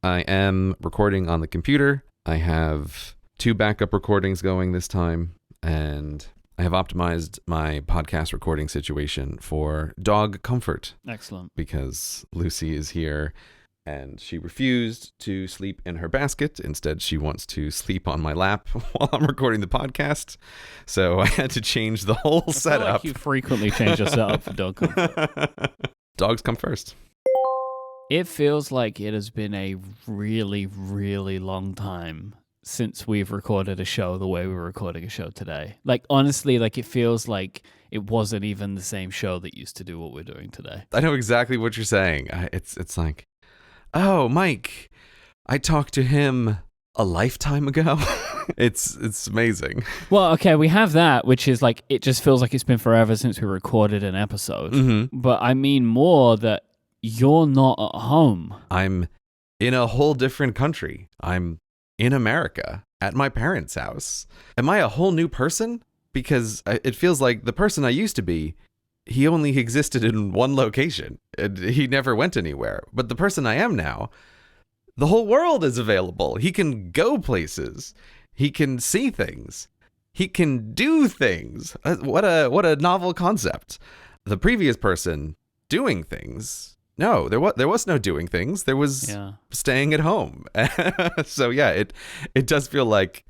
I am recording on the computer. I have 2 backup recordings going this time, and I have optimized my podcast recording situation for dog comfort. Excellent. Because Lucy is here and she refused to sleep in her basket. Instead, she wants to sleep on my lap while I'm recording the podcast. So I had to change the whole setup. Feel like you frequently change your setup for dog comfort. Dogs come first. It feels like it has been a really, really long time since we've recorded a show the way we're recording a show today. Like, honestly, like it feels like it wasn't even the same show that used to do what we're doing today. I know exactly what you're saying. It's like, oh, Myke, I talked to him a lifetime ago. It's amazing. Well, okay, we have that, which is like, it just feels like it's been forever since we recorded an episode. Mm-hmm. But I mean more that you're not at home. I'm in a whole different country. I'm in America at my parents' house. Am I a whole new person? Because it feels like the person I used to be, he only existed in one location. He never went anywhere. But the person I am now, the whole world is available. He can go places. He can see things. He can do things. What a novel concept. The previous person doing things, no, there was no doing things. There was staying at home. So yeah, it does feel like,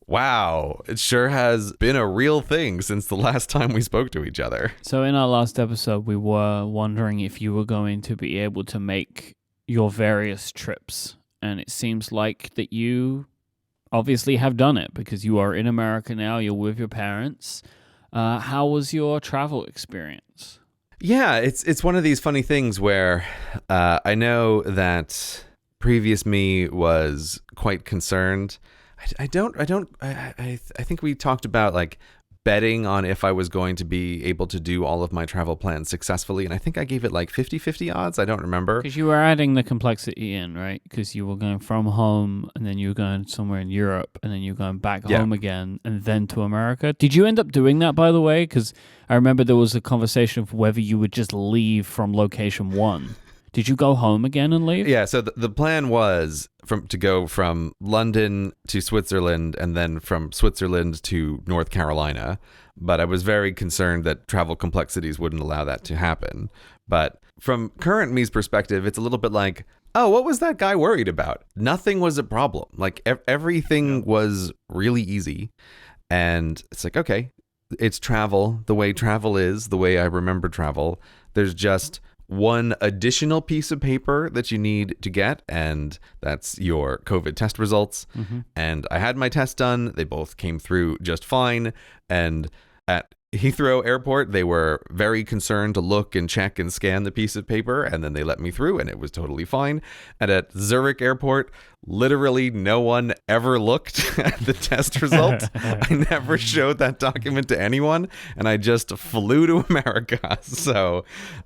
wow, it sure has been a real thing since the last time we spoke to each other. So in our last episode, we were wondering if you were going to be able to make your various trips. And it seems like that you obviously have done it because you are in America now. You're with your parents. How was your travel experience? Yeah, it's one of these funny things where I know that previous me was quite concerned. I think we talked about like betting on if I was going to be able to do all of my travel plans successfully, and I think I gave it like 50-50 odds. I don't remember. Because you were adding the complexity in, right? Because you were going from home, and then you were going somewhere in Europe, and then you were going back home again, and then to America. Did you end up doing that, by the way? Because I remember there was a conversation of whether you would just leave from location 1. Did you go home again and leave? Yeah, so the plan was to go from London to Switzerland and then from Switzerland to North Carolina. But I was very concerned that travel complexities wouldn't allow that to happen. But from current me's perspective, it's a little bit like, oh, what was that guy worried about? Nothing was a problem. Like everything was really easy. And it's like, okay, it's travel, the way travel is, the way I remember travel. There's just one additional piece of paper that you need to get, and that's your COVID test results. Mm-hmm. And I had my test done. They both came through just fine. And at Heathrow Airport, they were very concerned to look and check and scan the piece of paper, and then they let me through, and it was totally fine. And at Zurich Airport, literally no one ever looked at the test result. I never showed that document to anyone, and I just flew to America. So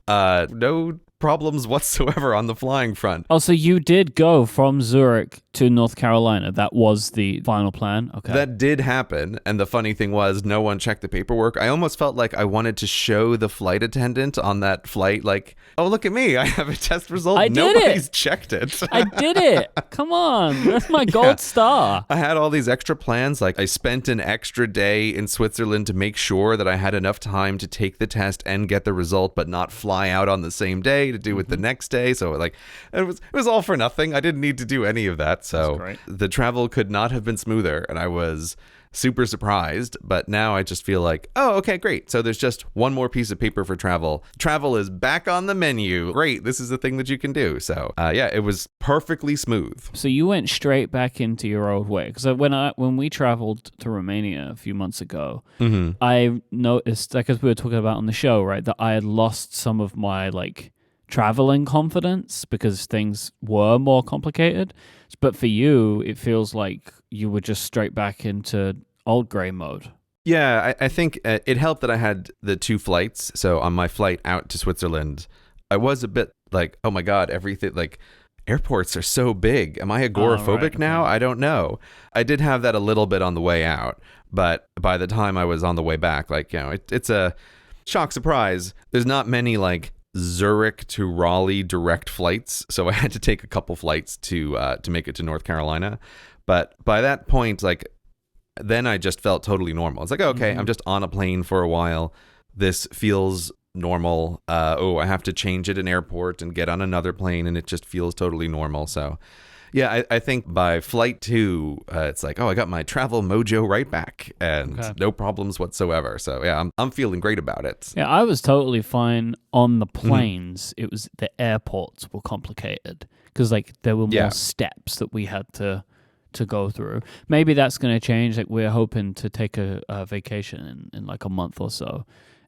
no problems whatsoever on the flying front. Oh, so you did go from Zurich to North Carolina. That was the final plan? Okay. That did happen. And the funny thing was, no one checked the paperwork. I almost felt like I wanted to show the flight attendant on that flight, like, oh, look at me. I have a test result. Nobody's checked it. I did it. Come on. That's my gold star. I had all these extra plans. Like, I spent an extra day in Switzerland to make sure that I had enough time to take the test and get the result, but not fly out on the same day to do it the next day. So like it was all for nothing. I didn't need to do any of that. So the travel could not have been smoother, and I was super surprised. But now I just feel like, oh, okay, great. So there's just one more piece of paper for travel. Travel is back on the menu. Great. This is the thing that you can do. So yeah, it was perfectly smooth. So you went straight back into your old way. Because when we traveled to Romania a few months ago, I noticed, like as we were talking about on the show, right, that I had lost some of my like traveling confidence because things were more complicated. But for you, it feels like you were just straight back into old gray mode. Yeah, I think it helped that I had the 2 flights. So on my flight out to Switzerland, I was a bit like, oh my God, everything, like airports are so big. Am I agoraphobic now? I don't know. I did have that a little bit on the way out, but by the time I was on the way back, like, you know, it's a shock surprise. There's not many like Zurich to Raleigh direct flights, so I had to take a couple flights to make it to North Carolina. But by that point, like, then I just felt totally normal. It's like, okay, I'm just on a plane for a while. This feels normal. I have to change at an airport and get on another plane, and it just feels totally normal. So yeah, I think by flight 2, it's like, I got my travel mojo right back, and no problems whatsoever. So yeah, I'm feeling great about it. Yeah, I was totally fine on the planes. It was the airports were complicated because like there were more steps that we had to go through. Maybe that's going to change. Like we're hoping to take a vacation in like a month or so,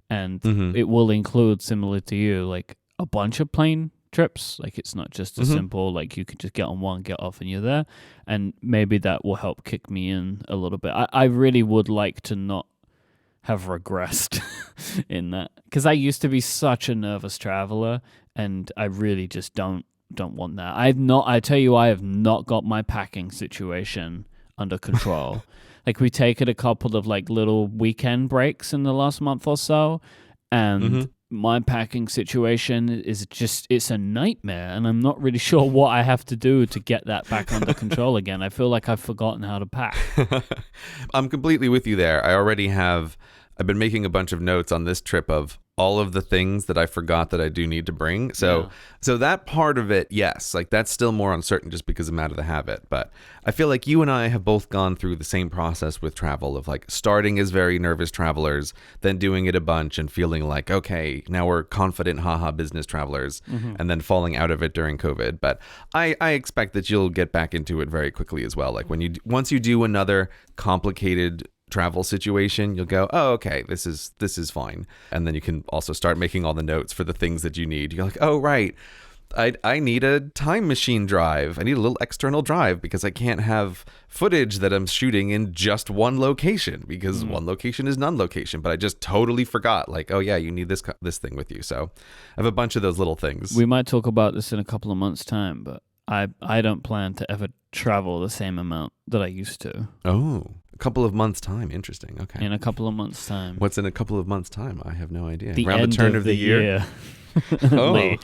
and it will include, similar to you, like a bunch of plane trips. Like it's not just a simple like you could just get on one, get off, and you're there. And maybe that will help kick me in a little bit. I really would like to not have regressed in that, because I used to be such a nervous traveler, and I really just don't want that. I tell you, I have not got my packing situation under control. Like we taken a couple of like little weekend breaks in the last month or so, and my packing situation is just, it's a nightmare, and I'm not really sure what I have to do to get that back under control again. I feel like I've forgotten how to pack. I'm completely with you there. I've been making a bunch of notes on this trip of all of the things that I forgot that I do need to bring. So that part of it, yes, like that's still more uncertain just because I'm out of the habit. But I feel like you and I have both gone through the same process with travel of like starting as very nervous travelers, then doing it a bunch and feeling like, okay, now we're confident, business travelers, and then falling out of it during COVID. But I expect that you'll get back into it very quickly as well. Like once you do another complicated travel situation, you'll go, okay, this is fine. And then you can also start making all the notes for the things that you need. You're like, right, I need a time machine drive. I need a little external drive because I can't have footage that I'm shooting in just one location, because one location is none location. But I just totally forgot, like, you need this thing with you. So I have a bunch of those little things. We might talk about this in a couple of months' time, but I don't plan to ever travel the same amount that I used to. A couple of months' time. Interesting. Okay. In a couple of months' time. What's in a couple of months' time? I have no idea. Around the turn of the year.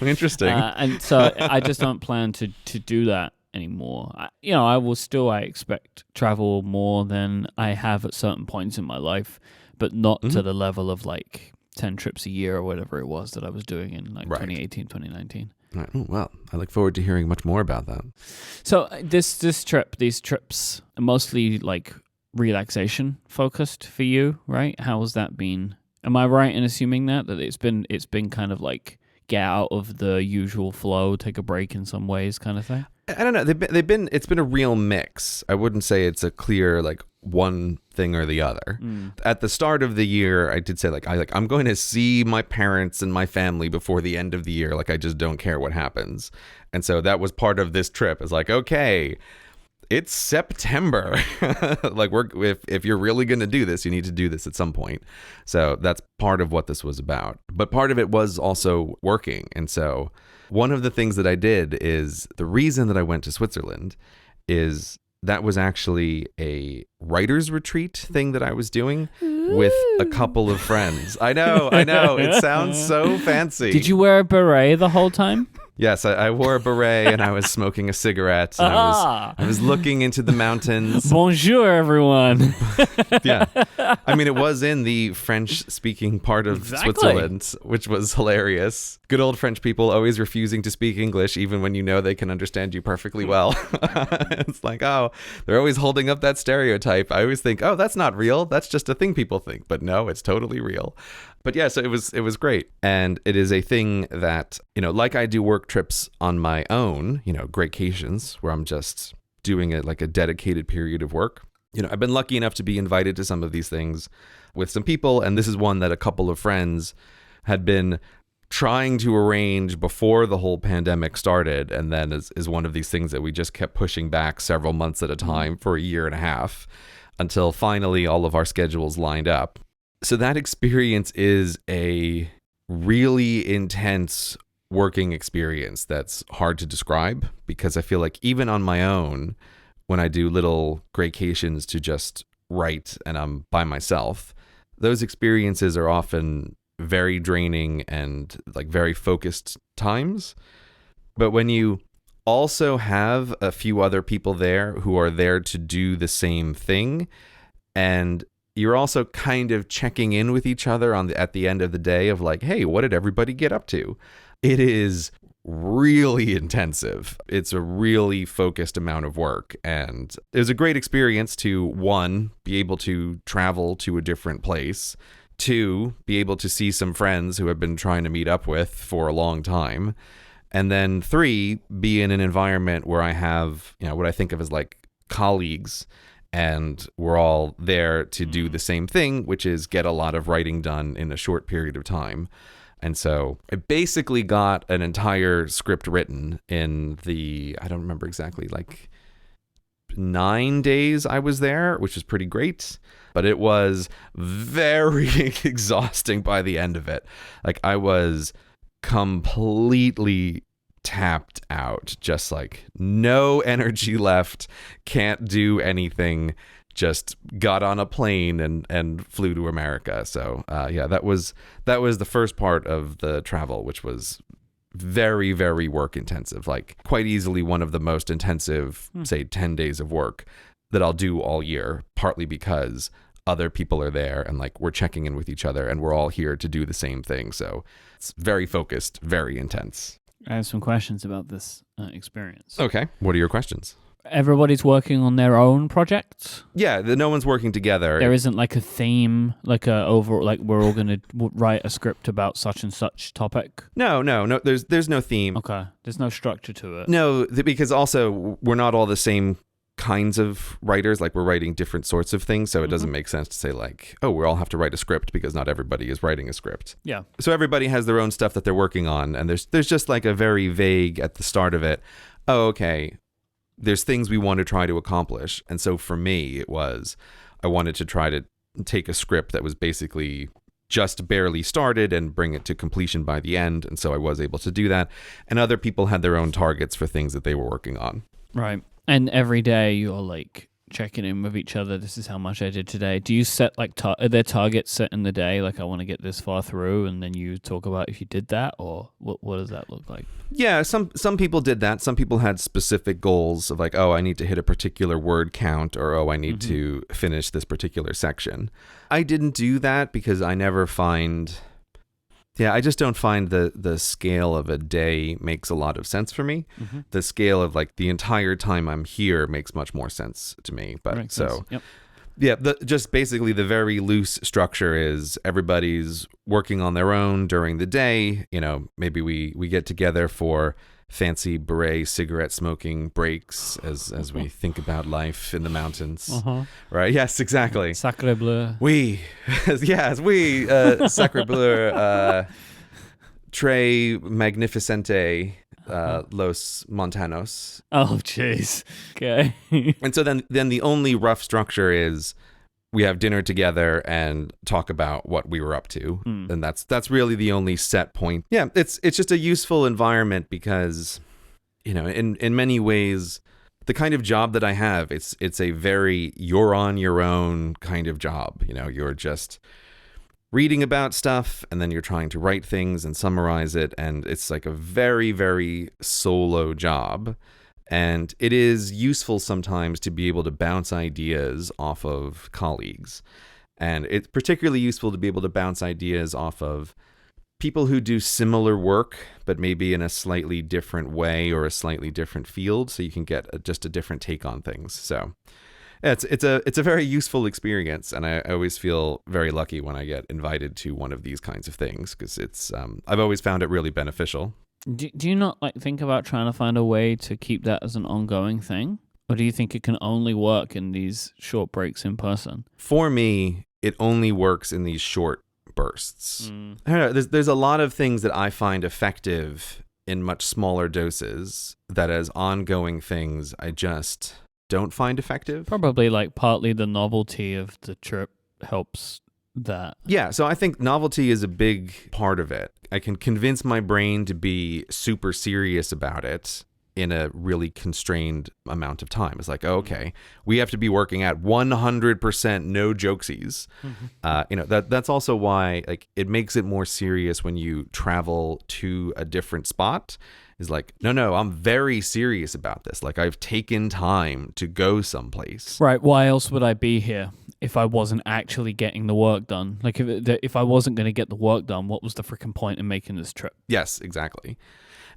Interesting. And so I just don't plan to do that anymore. I will still, I expect, travel more than I have at certain points in my life, but not to the level of like 10 trips a year or whatever it was that I was doing in like 2018, 2019. Right. Oh, well, I look forward to hearing much more about that. So these trips are mostly like relaxation focused for you, right? How has that been? Am I right in assuming that it's been kind of like get out of the usual flow, take a break in some ways, kind of thing? I don't know. It's been a real mix. I wouldn't say it's a clear like one thing or the other. At the start of the year, I did say I'm going to see my parents and my family before the end of the year. Like I just don't care what happens. And so that was part of this trip. It's like, okay, it's September. Like if you're really going to do this, you need to do this at some point. So that's part of what this was about. But part of it was also working. And so one of the things that I did is the reason that I went to Switzerland is that was actually a writer's retreat thing that I was doing with a couple of friends. I know. It sounds so fancy. Did you wear a beret the whole time? Yes, I wore a beret and I was smoking a cigarette. And I was looking into the mountains. Bonjour, everyone. Yeah. I mean, it was in the French-speaking part of Switzerland, which was hilarious. Good old French people always refusing to speak English, even when you know they can understand you perfectly well. It's like, they're always holding up that stereotype. I always think, that's not real. That's just a thing people think. But no, it's totally real. But yeah, so it was great. And it is a thing that, like I do work trips on my own, greycations, where I'm just doing it like a dedicated period of work. I've been lucky enough to be invited to some of these things with some people. And this is one that a couple of friends had been trying to arrange before the whole pandemic started. And then is one of these things that we just kept pushing back several months at a time for a year and a half until finally all of our schedules lined up. So that experience is a really intense working experience that's hard to describe, because I feel like even on my own, when I do little greycations to just write and I'm by myself, those experiences are often very draining and like very focused times. But when you also have a few other people there who are there to do the same thing, and you're also kind of checking in with each other at the end of the day of like, hey, what did everybody get up to? It is really intensive. It's a really focused amount of work. And it was a great experience to, one, be able to travel to a different place, two, be able to see some friends who I've been trying to meet up with for a long time, and then three, be in an environment where I have, what I think of as like colleagues, and we're all there to do the same thing, which is get a lot of writing done in a short period of time. And so I basically got an entire script written in I don't remember exactly, like 9 days I was there, which is pretty great. But it was very exhausting by the end of it. Like I was completely tapped out, just like no energy left, can't do anything, just got on a plane and flew to America. So that was the first part of the travel, which was very, very work intensive, like quite easily one of the most intensive, say 10 days of work that I'll do all year, partly because other people are there and like we're checking in with each other and we're all here to do the same thing. So it's very focused, very intense. I have some questions about this experience. Okay. What are your questions? Everybody's working on their own projects? Yeah, no one's working together. There isn't like a theme, like a overall, like we're all going to write a script about such and such topic? No. There's no theme. Okay. There's no structure to it. No, because also we're not all the same kinds of writers. Like we're writing different sorts of things, so it doesn't make sense to say like, oh, we all have to write a script, because not everybody is writing a script. Yeah. So everybody has their own stuff that they're working on, and there's just like a very vague at the start of it. Oh, okay. There's things we want to try to accomplish. And so for me, I wanted to try to take a script that was basically just barely started and bring it to completion by the end. And so I was able to do that. And other people had their own targets for things that they were working on. Right. And every day you're like checking in with each other. This is how much I did today. Do you set like, are there targets set in the day? Like I want to get this far through, and then you talk about if you did that, or what does that look like? Yeah, some people did that. Some people had specific goals of like, oh, I need to hit a particular word count, or oh, I need to finish this particular section. I didn't do that because I never find... Yeah, I just don't find the scale of a day makes a lot of sense for me. The scale of like the entire time I'm here makes much more sense to me. But so, yeah, just basically the very loose structure is everybody's working on their own during the day. Maybe we get together for fancy beret cigarette smoking breaks as we think about life in the mountains. Right? Yes, exactly. Sacre bleu. Sacre bleu, Tres Magnificente, Los Montanos. Oh, jeez. Okay. And so then the only rough structure is we have dinner together and talk about what we were up to. And that's really the only set point. Yeah, it's just a useful environment because, in many ways, the kind of job that I have, it's a very you're on your own kind of job. You're just reading about stuff and then you're trying to write things and summarize it. And it's like a very, very solo job. And it is useful sometimes to be able to bounce ideas off of colleagues. And it's particularly useful to be able to bounce ideas off of people who do similar work, but maybe in a slightly different way or a slightly different field. So you can get just a different take on things. So it's a very useful experience. And I always feel very lucky when I get invited to one of these kinds of things, because I've always found it really beneficial. Do you not think about trying to find a way to keep that as an ongoing thing? Or do you think it can only work in these short breaks in person? For me, it only works in these short bursts. I don't know, there's a lot of things that I find effective in much smaller doses that as ongoing things I just don't find effective. Probably partly the novelty of the trip helps that. Yeah, so I think novelty is a big part of it. I can convince my brain to be super serious about it, in a really constrained amount of time. It's like, okay, we have to be working at 100% no jokesies. That's also why like it makes it more serious when you travel to a different spot. Is like, no, I'm very serious about this. Like, I've taken time to go someplace. Right. Why else would I be here if I wasn't actually getting the work done? Like, if I wasn't going to get the work done, what was the freaking point in making this trip? Yes, exactly.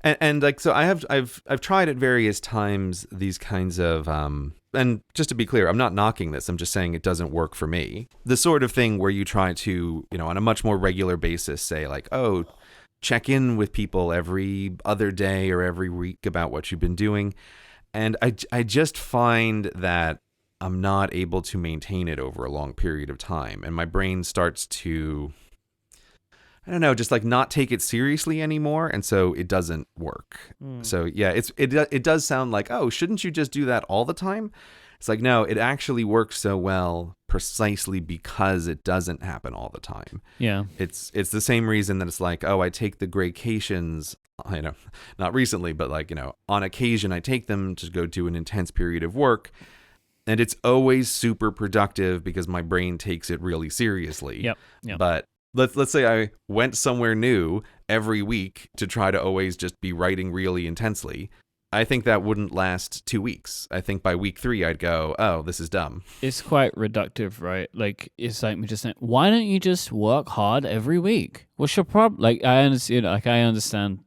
And like, so I've tried at various times these kinds of, and just to be clear, I'm not knocking this. I'm just saying it doesn't work for me. The sort of thing where you try to, on a much more regular basis, say like, oh, check in with people every other day or every week about what you've been doing. And I just find that I'm not able to maintain it over a long period of time. And my brain starts to, I don't know, just like not take it seriously anymore. And so it doesn't work. So yeah, it does sound like, oh, shouldn't you just do that all the time? It's like, no, it actually works so well precisely because it doesn't happen all the time. Yeah. It's the same reason that it's like, oh, I take the graycations, not recently, but like, on occasion I take them to go do an intense period of work. And it's always super productive because my brain takes it really seriously. Yep. But let's say I went somewhere new every week to try to always just be writing really intensely. I think that wouldn't last 2 weeks. I think by week 3, I'd go, oh, this is dumb. It's quite reductive, right? Like, it's like me just saying, why don't you just work hard every week? What's your problem? Like, I understand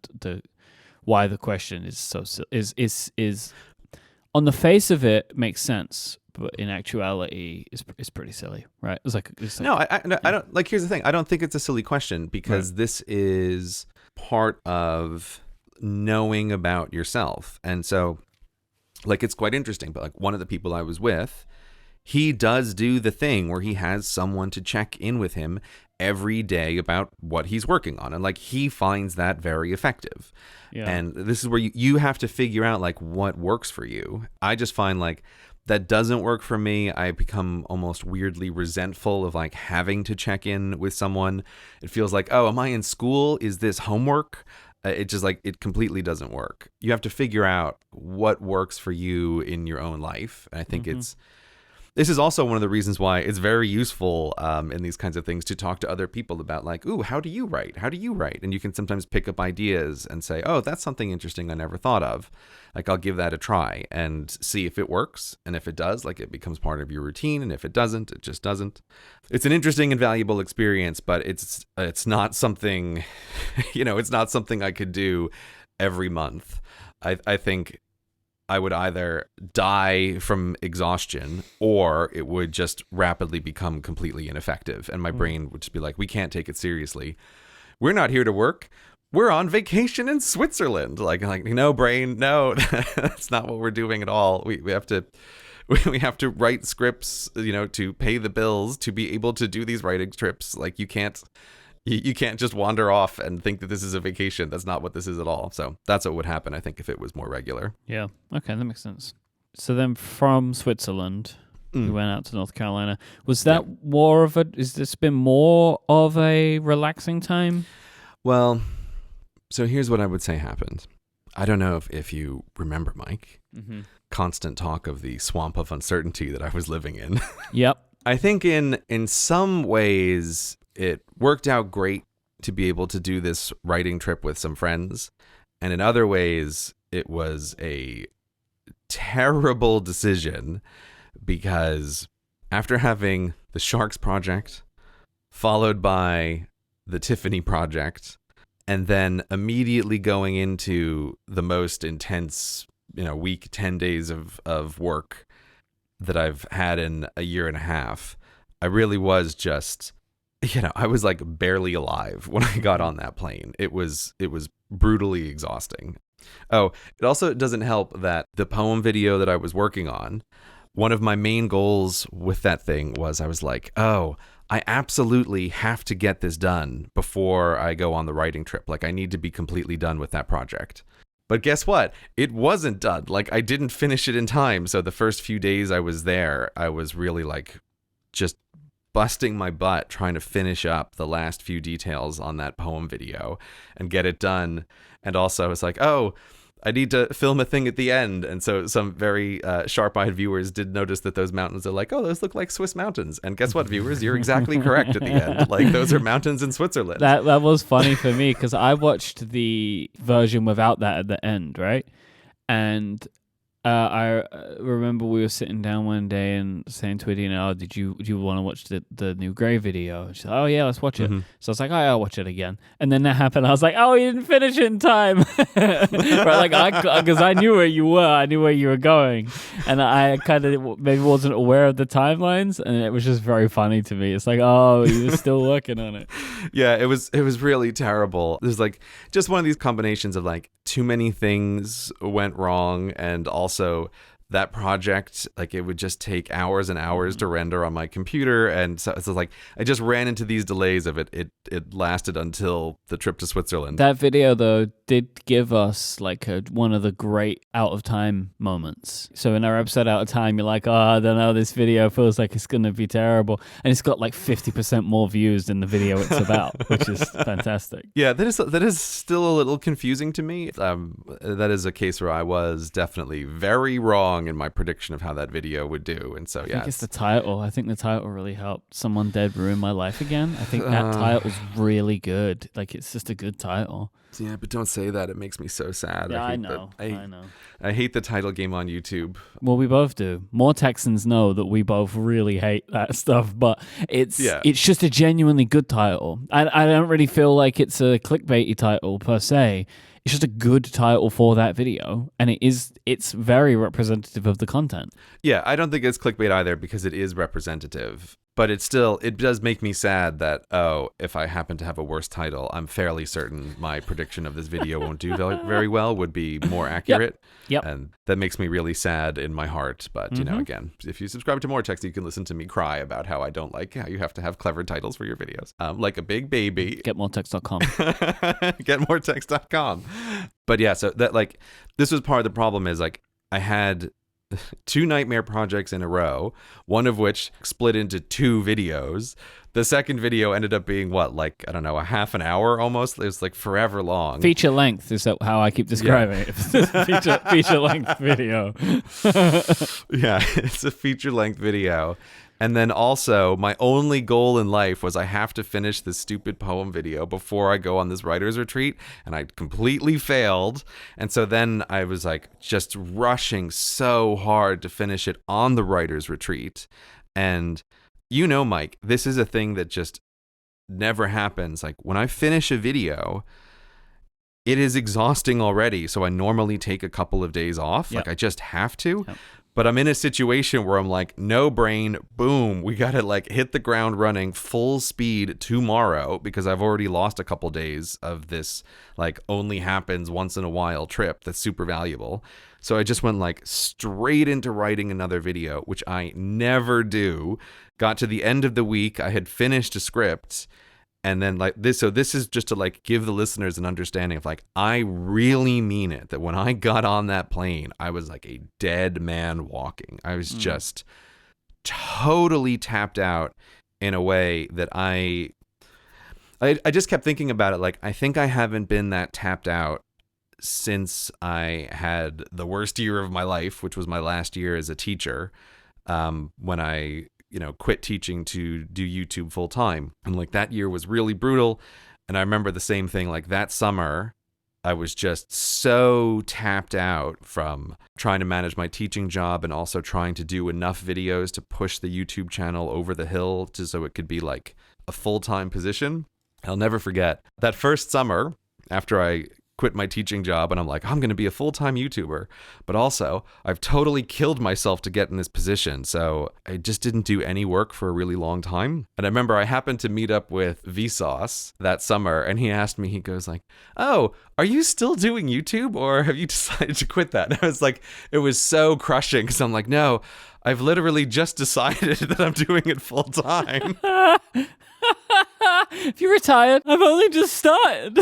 why the question is so is on the face of it makes sense, but in actuality, it's pretty silly, right? It's like no, I don't like. Here's the thing: I don't think it's a silly question because this is part of knowing about yourself. And so like it's quite interesting, but like one of the people I was with, he does do the thing where he has someone to check in with him every day about what he's working on, and like he finds that very effective. And this is where you have to figure out like what works for you. I just find like that doesn't work for me. I become almost weirdly resentful of like having to check in with someone. It feels like, oh, am I in school? Is this homework? It just like, it completely doesn't work. You have to figure out what works for you in your own life. And I think this is also one of the reasons why it's very useful in these kinds of things to talk to other people about like, ooh, how do you write? How do you write? And you can sometimes pick up ideas and say, oh, that's something interesting I never thought of. Like, I'll give that a try and see if it works. And if it does, like, it becomes part of your routine. And if it doesn't, it just doesn't. It's an interesting and valuable experience, but it's not something, it's not something I could do every month. I think I would either die from exhaustion or it would just rapidly become completely ineffective. And my brain would just be like, we can't take it seriously. We're not here to work. We're on vacation in Switzerland. Like, no, brain, no, that's not what we're doing at all. We have to write scripts, to pay the bills, to be able to do these writing trips. Like, you can't just wander off and think that this is a vacation. That's not what this is at all. So that's what would happen, I think, if it was more regular. Yeah. Okay, that makes sense. So then from Switzerland, you went out to North Carolina. Was that has this been more of a relaxing time? Well, so here's what I would say happened. I don't know if you remember, Myke. Constant talk of the swamp of uncertainty that I was living in. Yep. I think in some ways it worked out great to be able to do this writing trip with some friends. And in other ways, it was a terrible decision because after having the Sharks project, followed by the Tiffany project, and then immediately going into the most intense, week, 10 days of work that I've had in a year and a half, I really was just, I was like barely alive when I got on that plane. It was brutally exhausting. Oh, it also doesn't help that the poem video that I was working on, one of my main goals with that thing was I was like, oh, I absolutely have to get this done before I go on the writing trip. Like, I need to be completely done with that project. But guess what? It wasn't done. Like, I didn't finish it in time. So the first few days I was there, I was really like just busting my butt trying to finish up the last few details on that poem video and get it done. And also I was like, oh, I need to film a thing at the end. And so some very sharp-eyed viewers did notice that those mountains are like, oh, those look like Swiss mountains. And guess what, viewers? You're exactly correct at the end. Like, those are mountains in Switzerland. That was funny for me because I watched the version without that at the end, right? And I remember we were sitting down one day and saying to Adina, "Oh, do you want to watch the new Grey video?" And she's like, "Oh yeah, let's watch it." So I was like, "Oh, yeah, I'll watch it again." And then that happened. I was like, "Oh, you didn't finish it in time," right? Like because I knew where you were, I knew where you were going, and I kind of maybe wasn't aware of the timelines, and it was just very funny to me. It's like, oh, you were still working on it. Yeah, it was really terrible. There's like just one of these combinations of like too many things went wrong, and also that project, like, it would just take hours and hours to render on my computer, and so it's like I just ran into these delays of it. It lasted until the trip to Switzerland. That video though did give us like one of the great out of time moments. So in our episode Out of Time, you're like, oh, I don't know, this video feels like it's gonna be terrible, and it's got like 50% more views than the video it's about, which is fantastic. Yeah, that is still a little confusing to me. That is a case where I was definitely very wrong in my prediction of how that video would do, and so I think it's the title. I think the title really helped. Someone Dead Ruined My Life Again. I think that title's really good. Like, it's just a good title. Yeah, but don't say that. It makes me so sad. Yeah, I know. I hate the title game on YouTube. Well, we both do. More Texans know that we both really hate that stuff, but it's just a genuinely good title. I don't really feel like it's a clickbaity title per se. It's just a good title for that video, and it's very representative of the content. Yeah, I don't think it's clickbait either because it is representative. But it does make me sad that, if I happen to have a worse title, I'm fairly certain my prediction of this video won't do very well, would be more accurate. Yep. And that makes me really sad in my heart. But, you know, again, if you subscribe to Mortex, you can listen to me cry about how I don't like how you have to have clever titles for your videos. Like a big baby. GetMoreText.com. GetMoreText.com. But yeah, so that, like, this was part of the problem is, like, I had 2 nightmare projects in a row, one of which split into 2 videos. The second video ended up being like, I don't know, a half an hour almost. It was like forever long. Feature length is how I keep describing it. Feature length video. Yeah, it's a feature length video. And then also, my only goal in life was I have to finish this stupid poem video before I go on this writer's retreat, and I completely failed. And so then I was like just rushing so hard to finish it on the writer's retreat. And you know, Myke, this is a thing that just never happens. Like, when I finish a video, it is exhausting already. So I normally take a couple of days off. Yep. Like, I just have to. Yep. But I'm in a situation where I'm like, no brain, boom, we got to like hit the ground running full speed tomorrow because I've already lost a couple days of this like only happens once in a while trip that's super valuable. So I just went like straight into writing another video, which I never do. Got to the end of the week, I had finished a script. And then like this, so this is just to like give the listeners an understanding of like, I really mean it, that when I got on that plane, I was like a dead man walking. I was just totally tapped out in a way that I just kept thinking about it. Like, I think I haven't been that tapped out since I had the worst year of my life, which was my last year as a teacher, when I quit teaching to do YouTube full time. And like that year was really brutal. And I remember the same thing, like that summer, I was just so tapped out from trying to manage my teaching job and also trying to do enough videos to push the YouTube channel over the hill so it could be like a full-time position. I'll never forget that first summer after I quit my teaching job and I'm like, I'm going to be a full-time YouTuber, but also I've totally killed myself to get in this position. So I just didn't do any work for a really long time. And I remember I happened to meet up with Vsauce that summer, and he asked me, he goes like, oh, are you still doing YouTube or have you decided to quit that? And I was like, it was so crushing because I'm like, no, I've literally just decided that I'm doing it full time. If you're retired, I've only just started.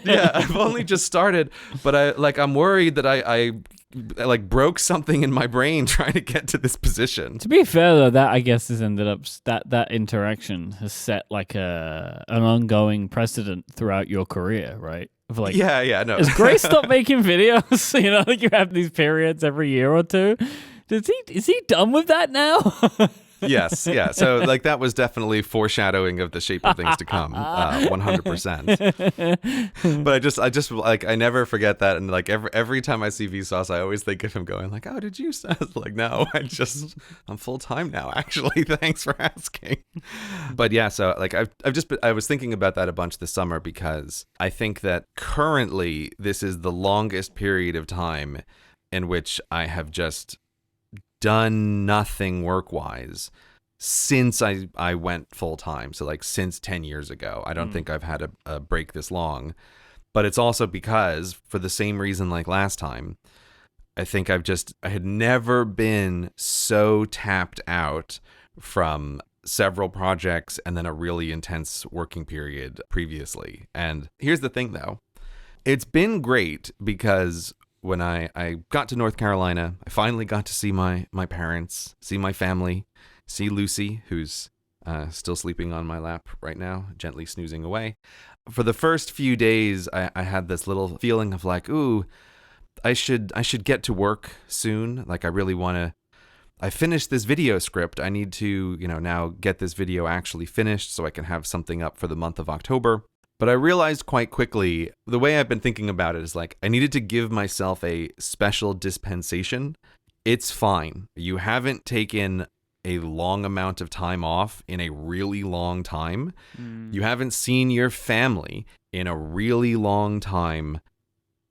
Yeah, I've only just started, but I'm worried that I like broke something in my brain trying to get to this position. To be fair though, that I guess has ended up that interaction has set like an ongoing precedent throughout your career, right? Of like, yeah, no. has Grace stopped making videos? You know, like you have these periods every year or two. Is he done with that now? Yes, yeah. So like that was definitely foreshadowing of the shape of things to come, 100%. But I just like I never forget that, and like every time I see Vsauce, I always think of him going like, "Oh, did you?" Like, no, I'm full time now. Actually, thanks for asking. But yeah, so like I was thinking about that a bunch this summer because I think that currently this is the longest period of time in which I have just done nothing work-wise since I went full-time. So like since 10 years ago. I don't think I've had a break this long. But it's also because, for the same reason like last time, I think I had never been so tapped out from several projects and then a really intense working period previously. And here's the thing though. It's been great because when I got to North Carolina, I finally got to see my parents, see my family, see Lucy, who's still sleeping on my lap right now, gently snoozing away. For the first few days, I had this little feeling of like, ooh, I should get to work soon. Like I really want to. I finished this video script. I need to, now get this video actually finished so I can have something up for the month of October. But I realized quite quickly, the way I've been thinking about it is like, I needed to give myself a special dispensation. It's fine. You haven't taken a long amount of time off in a really long time. You haven't seen your family in a really long time.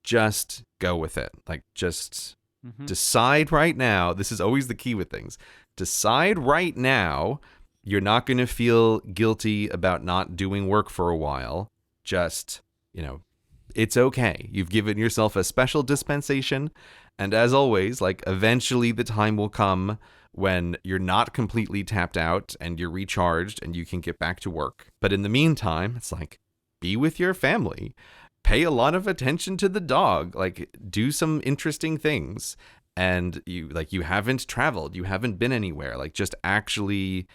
Just go with it. Like, just decide right now. This is always the key with things. Decide right now. You're not going to feel guilty about not doing work for a while. Just, it's okay. You've given yourself a special dispensation. And as always, like eventually the time will come when you're not completely tapped out and you're recharged and you can get back to work. But in the meantime, it's like, be with your family. Pay a lot of attention to the dog. Like, do some interesting things. And you haven't traveled. You haven't been anywhere. Like, just actually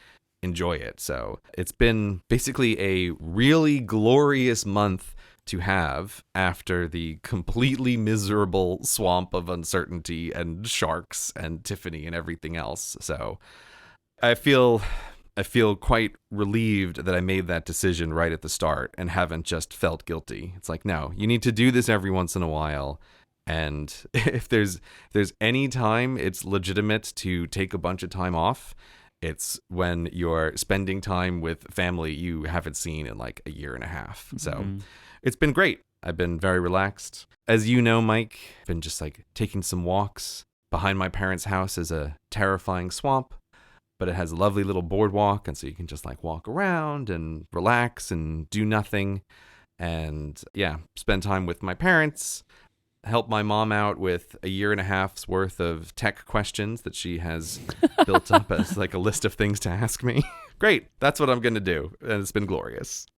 enjoy it. So it's been basically a really glorious month to have after the completely miserable swamp of uncertainty and sharks and Tiffany and everything else. So I feel quite relieved that I made that decision right at the start and haven't just felt guilty. It's like, no, you need to do this every once in a while. And if there's any time it's legitimate to take a bunch of time off, it's when you're spending time with family you haven't seen in like a year and a half. So it's been great. I've been very relaxed. As you know, Myke, I've been just like taking some walks. Behind my parents' house is a terrifying swamp, but it has a lovely little boardwalk. And so you can just like walk around and relax and do nothing. And yeah, spend time with my parents. Help my mom out with a year and a half's worth of tech questions that she has built up as like a list of things to ask me. Great. That's what I'm going to do. And it's been glorious.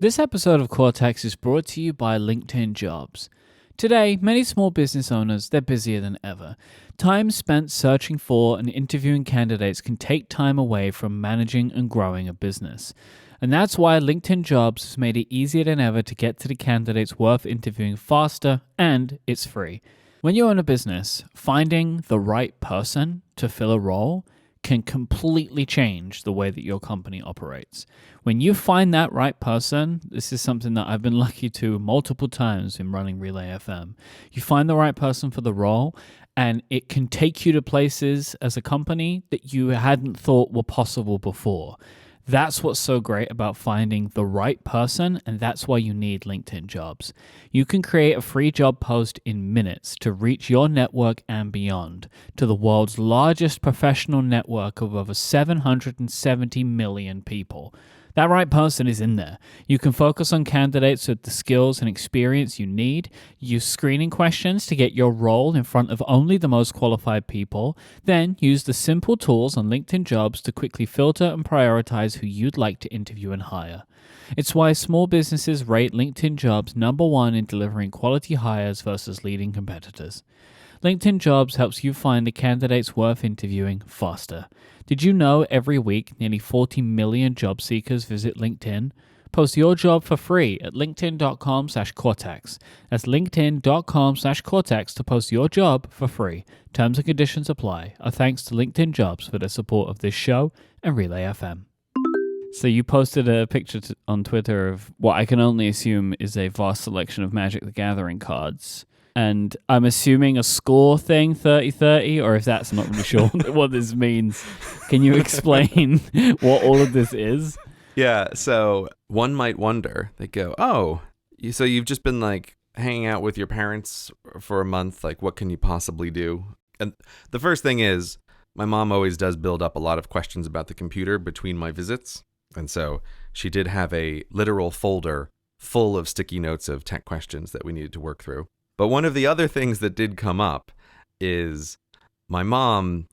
This episode of Cortex is brought to you by LinkedIn Jobs. Today, many small business owners, they're busier than ever. Time spent searching for and interviewing candidates can take time away from managing and growing a business. And that's why LinkedIn Jobs has made it easier than ever to get to the candidates worth interviewing faster, and it's free. When you own a business, finding the right person to fill a role can completely change the way that your company operates. When you find that right person, this is something that I've been lucky to multiple times in running Relay FM. You find the right person for the role, and it can take you to places as a company that you hadn't thought were possible before. That's what's so great about finding the right person, and that's why you need LinkedIn Jobs. You can create a free job post in minutes to reach your network and beyond to the world's largest professional network of over 770 million people. That right person is in there. You can focus on candidates with the skills and experience you need, use screening questions to get your role in front of only the most qualified people, then use the simple tools on LinkedIn Jobs to quickly filter and prioritize who you'd like to interview and hire. It's why small businesses rate LinkedIn Jobs #1 in delivering quality hires versus leading competitors. LinkedIn Jobs helps you find the candidates worth interviewing faster. Did you know every week nearly 40 million job seekers visit LinkedIn? Post your job for free at linkedin.com/Cortex. That's linkedin.com/Cortex to post your job for free. Terms and conditions apply. Our thanks to LinkedIn Jobs for their support of this show and Relay FM. So you posted a picture on Twitter of what I can only assume is a vast selection of Magic the Gathering cards. And I'm assuming a score thing, 30-30, or if that's not really sure what this means. Can you explain what all of this is? Yeah, so one might wonder, they go, oh, so you've just been like hanging out with your parents for a month, like what can you possibly do? And the first thing is, my mom always does build up a lot of questions about the computer between my visits. And so she did have a literal folder full of sticky notes of tech questions that we needed to work through. But one of the other things that did come up is my mom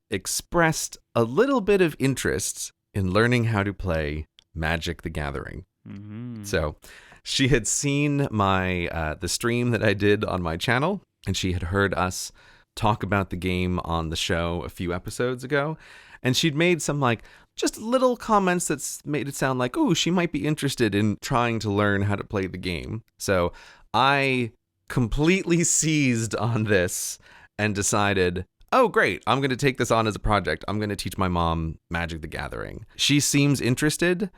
expressed a little bit of interest in learning how to play Magic the Gathering. Mm-hmm. So she had seen my the stream that I did on my channel, and she had heard us talk about the game on the show a few episodes ago. And she'd made some like just little comments that's made it sound like, oh, she might be interested in trying to learn how to play the game. So I completely seized on this and decided, oh, great, I'm going to take this on as a project. I'm going to teach my mom Magic the Gathering. She seems interested.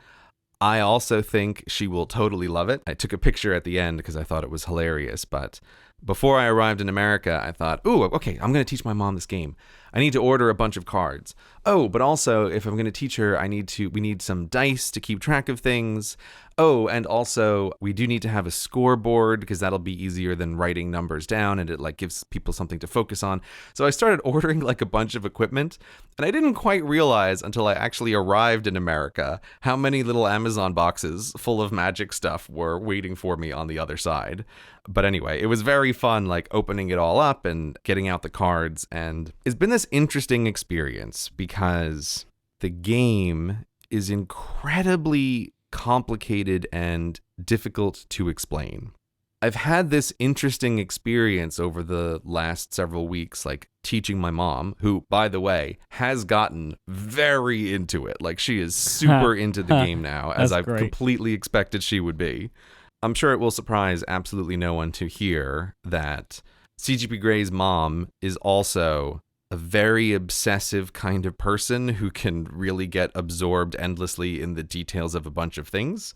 I also think she will totally love it. I took a picture at the end because I thought it was hilarious. But before I arrived in America, I thought, ooh, okay, I'm going to teach my mom this game. I need to order a bunch of cards. Oh, but also, if I'm going to teach her, we need some dice to keep track of things. Oh, and also, we do need to have a scoreboard because that'll be easier than writing numbers down, and it like gives people something to focus on. So I started ordering like a bunch of equipment, and I didn't quite realize until I actually arrived in America how many little Amazon boxes full of Magic stuff were waiting for me on the other side. But anyway, it was very fun, like opening it all up and getting out the cards. And it's been this interesting experience because the game is incredibly complicated and difficult to explain. I've had this interesting experience over the last several weeks, like teaching my mom, who, by the way, has gotten very into it. Like she is super into the game now, as I've completely expected she would be. I'm sure it will surprise absolutely no one to hear that CGP Grey's mom is also a very obsessive kind of person who can really get absorbed endlessly in the details of a bunch of things.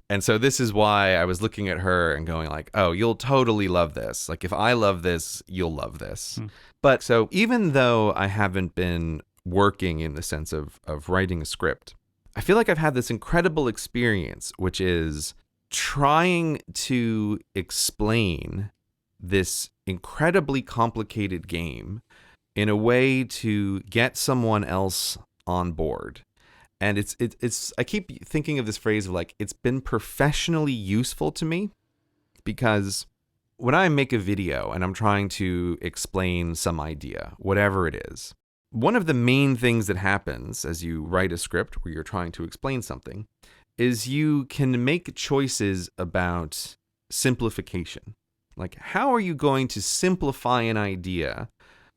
And so this is why I was looking at her and going like, oh, you'll totally love this. Like if I love this, you'll love this. But so even though I haven't been working in the sense of writing a script, I feel like I've had this incredible experience, which is trying to explain this incredibly complicated game in a way to get someone else on board. And it's I keep thinking of this phrase of like, it's been professionally useful to me, because when I make a video and I'm trying to explain some idea, whatever it is, one of the main things that happens as you write a script where you're trying to explain something is you can make choices about simplification. Like, how are you going to simplify an idea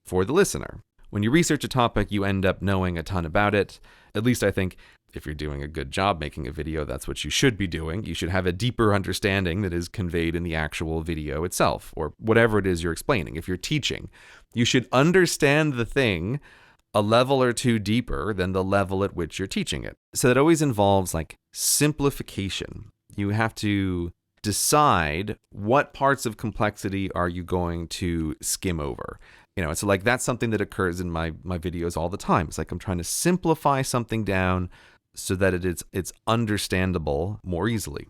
for the listener? When you research a topic, you end up knowing a ton about it. At least I think if you're doing a good job making a video, that's what you should be doing. You should have a deeper understanding that is conveyed in the actual video itself, or whatever it is you're explaining. If you're teaching, you should understand the thing a level or two deeper than the level at which you're teaching it. So that always involves like simplification. You have to decide what parts of complexity are you going to skim over. You know, so like that's something that occurs in my videos all the time. It's like I'm trying to simplify something down so that it's understandable more easily.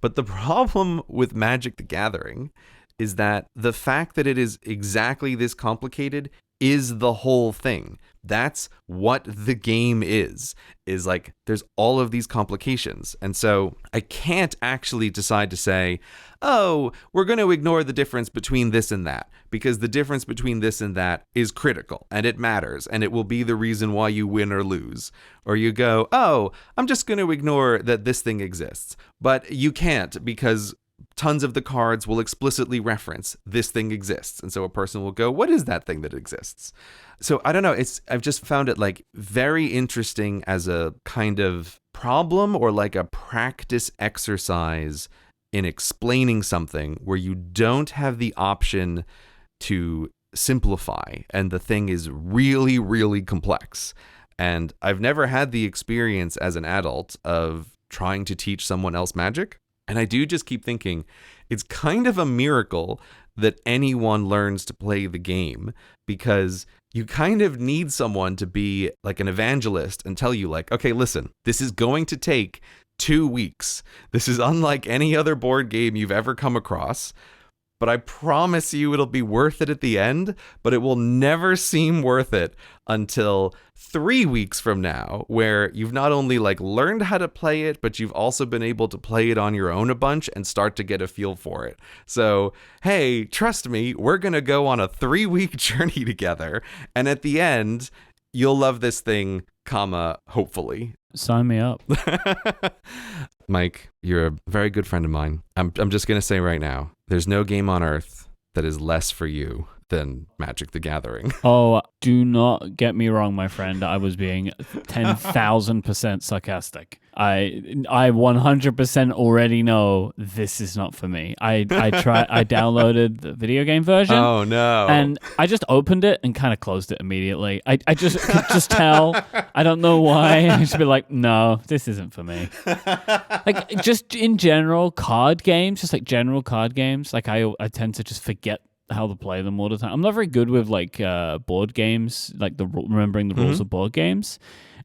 But the problem with Magic the Gathering is that the fact that it is exactly this complicated is the whole thing. That's what the game is like there's all of these complications. And so I can't actually decide to say, oh, we're going to ignore the difference between this and that, because the difference between this and that is critical and it matters and it will be the reason why you win or lose. Or you go, oh, I'm just going to ignore that this thing exists. But you can't, because tons of the cards will explicitly reference this thing exists. And so a person will go, what is that thing that exists? So I don't know. I've just found it like very interesting as a kind of problem or like a practice exercise in explaining something where you don't have the option to simplify and the thing is really, really complex. And I've never had the experience as an adult of trying to teach someone else magic. And I do just keep thinking it's kind of a miracle that anyone learns to play the game, because you kind of need someone to be like an evangelist and tell you like, okay, listen, this is going to take 2 weeks. This is unlike any other board game you've ever come across. But I promise you it'll be worth it at the end, but it will never seem worth it until 3 weeks from now, where you've not only like learned how to play it, but you've also been able to play it on your own a bunch and start to get a feel for it. So, hey, trust me, we're going to go on a 3-week journey together. And at the end, you'll love this thing, hopefully. Sign me up. Myke, you're a very good friend of mine. I'm just going to say right now, there's no game on earth that is less for you than Magic the Gathering. Oh, do not get me wrong, my friend. I was being 10,000% sarcastic. I 100% already know this is not for me. I downloaded the video game version. Oh no. And I just opened it and kind of closed it immediately. I just could just tell. I don't know why. I just be like, no, this isn't for me. Like just in general, card games, just like general card games, like I tend to just forget how to play them all the time. I'm not very good with like board games, like remembering the rules of board games.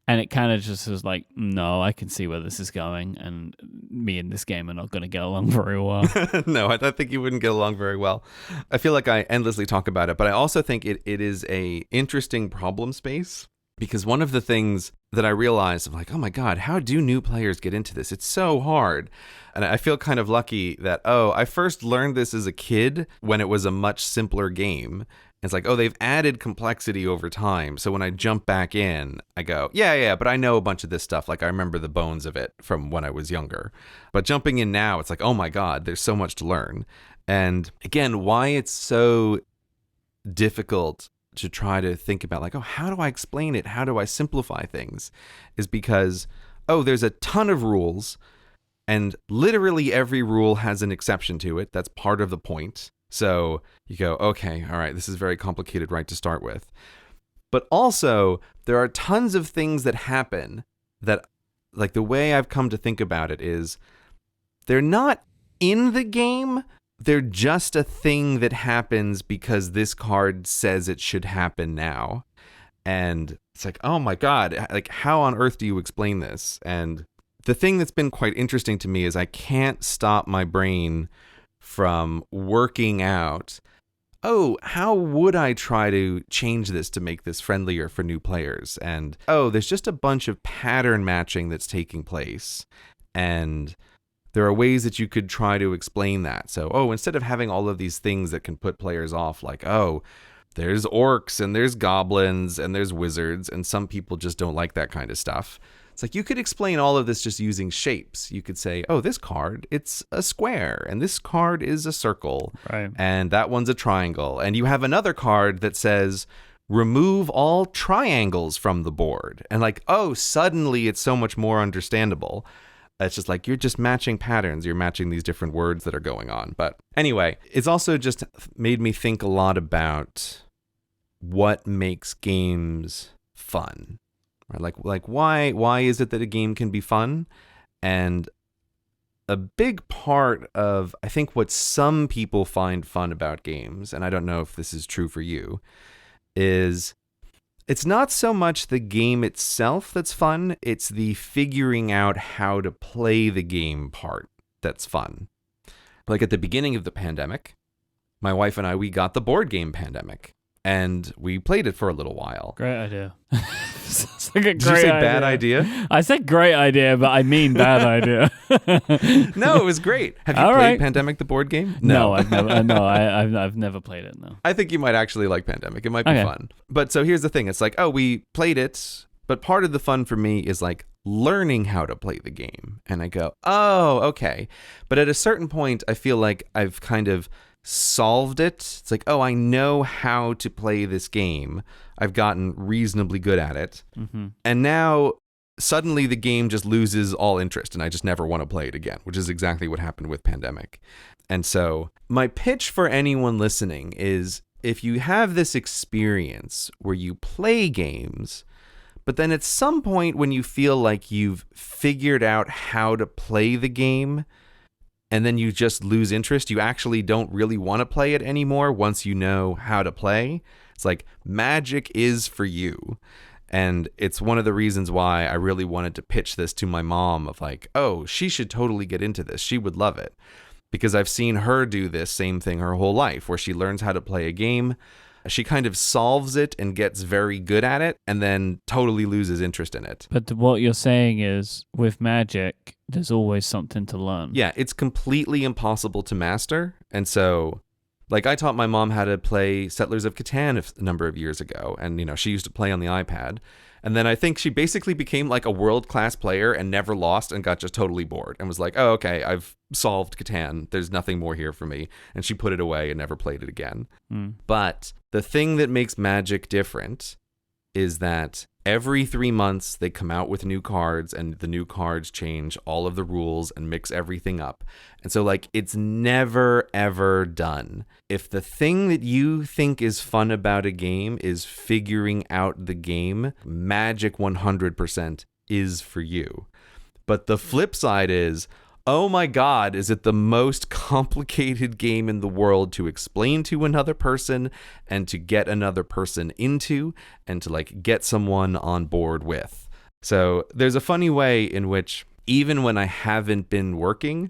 And it kind of just was like, no, I can see where this is going, and me and this game are not going to get along very well. No, I think you wouldn't get along very well. I feel like I endlessly talk about it, but I also think it is a interesting problem space, because one of the things that I realized, I'm like, oh my God, how do new players get into this? It's so hard. And I feel kind of lucky that, I first learned this as a kid when it was a much simpler game. It's like, they've added complexity over time. So when I jump back in, I go, yeah, but I know a bunch of this stuff. Like I remember the bones of it from when I was younger. But jumping in now, it's like, oh my God, there's so much to learn. And again, why it's so difficult to try to think about like, how do I explain it? How do I simplify things? Is because, there's a ton of rules, and literally every rule has an exception to it. That's part of the point. So you go, okay, all right, this is very complicated right to start with. But also, there are tons of things that happen that, like the way I've come to think about it is, they're not in the game, they're just a thing that happens because this card says it should happen now. And it's like, oh my God, like how on earth do you explain this? And the thing that's been quite interesting to me is I can't stop my brain from working out, how would I try to change this to make this friendlier for new players? And, there's just a bunch of pattern matching that's taking place. And there are ways that you could try to explain that. So, instead of having all of these things that can put players off, like, there's orcs and there's goblins and there's wizards, and some people just don't like that kind of stuff. It's like you could explain all of this just using shapes. You could say, this card, it's a square, and this card is a circle, right, and that one's a triangle. And you have another card that says, remove all triangles from the board. And like, suddenly it's so much more understandable. It's just like you're just matching patterns. You're matching these different words that are going on. But anyway, it's also just made me think a lot about what makes games fun. Right? Like why is it that a game can be fun? And a big part of, I think, what some people find fun about games, and I don't know if this is true for you, is it's not so much the game itself that's fun, it's the figuring out how to play the game part that's fun. Like at the beginning of the pandemic, my wife and I, we got the board game Pandemic. And we played it for a little while. Great idea. Sounds like a great Did you say idea. bad idea? I said great idea, but I mean bad idea. No, it was great. Have you All played right. Pandemic, the board game? No, I've never. No, I've never played it. No. I think you might actually like Pandemic. It might be fun. But so here's the thing. It's like, we played it, but part of the fun for me is like learning how to play the game. And I go, okay. But at a certain point, I feel like I've kind of solved it. It's like, I know how to play this game. I've gotten reasonably good at it. Mm-hmm. And now suddenly the game just loses all interest and I just never want to play it again, which is exactly what happened with Pandemic. And so my pitch for anyone listening is, if you have this experience where you play games, but then at some point when you feel like you've figured out how to play the game and then you just lose interest, you actually don't really want to play it anymore once you know how to play, it's like Magic is for you. And it's one of the reasons why I really wanted to pitch this to my mom of like, oh, she should totally get into this. She would love it. Because I've seen her do this same thing her whole life, where she learns how to play a game, she kind of solves it and gets very good at it, and then totally loses interest in it. But what you're saying is, with Magic, there's always something to learn. Yeah, it's completely impossible to master. And so, like, I taught my mom how to play Settlers of Catan a number of years ago, and, you know, she used to play on the iPad. And then I think she basically became like a world-class player and never lost and got just totally bored and was like, oh, okay, I've solved Catan. There's nothing more here for me. And she put it away and never played it again. But the thing that makes Magic different is that every 3 months they come out with new cards, and the new cards change all of the rules and mix everything up. And so, like, it's never, ever done. If the thing that you think is fun about a game is figuring out the game, Magic 100% is for you. But the flip side is, oh my God, is it the most complicated game in the world to explain to another person and to get another person into and to like get someone on board with. So there's a funny way in which even when I haven't been working,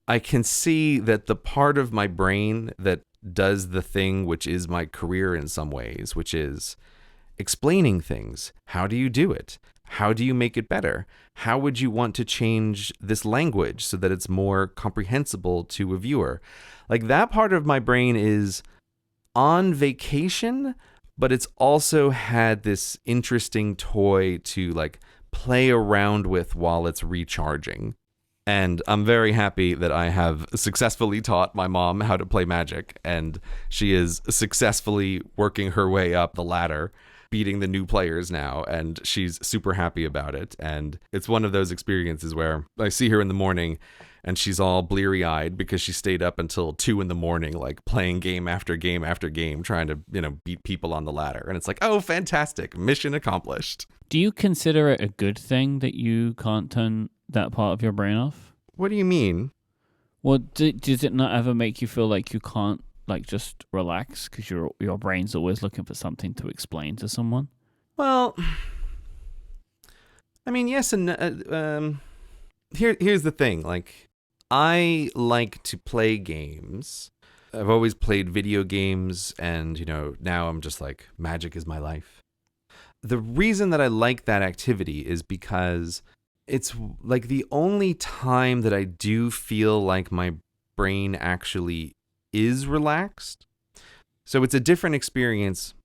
I can see that the part of my brain that does the thing which is my career in some ways, which is explaining things. How do you do it? How do you make it better? How would you want to change this language so that it's more comprehensible to a viewer? Like, that part of my brain is on vacation, but it's also had this interesting toy to like play around with while it's recharging. And I'm very happy that I have successfully taught my mom how to play Magic, and she is successfully working her way up the ladder, beating the new players now, and she's super happy about it. And it's one of those experiences where I see her in the morning and she's all bleary-eyed because she stayed up until 2 a.m, like playing game after game after game, trying to, you know, beat people on the ladder. And it's like, oh, fantastic, mission accomplished. Do you consider it a good thing that you can't turn that part of your brain off? What do you mean? Well, does it not ever make you feel like you can't like just relax because your brain's always looking for something to explain to someone? Well, I mean, yes, and here's the thing. Like, I like to play games. I've always played video games, and, you know, now I'm just like, Magic is my life. The reason that I like that activity is because it's like the only time that I do feel like my brain actually is relaxed. So it's a different experience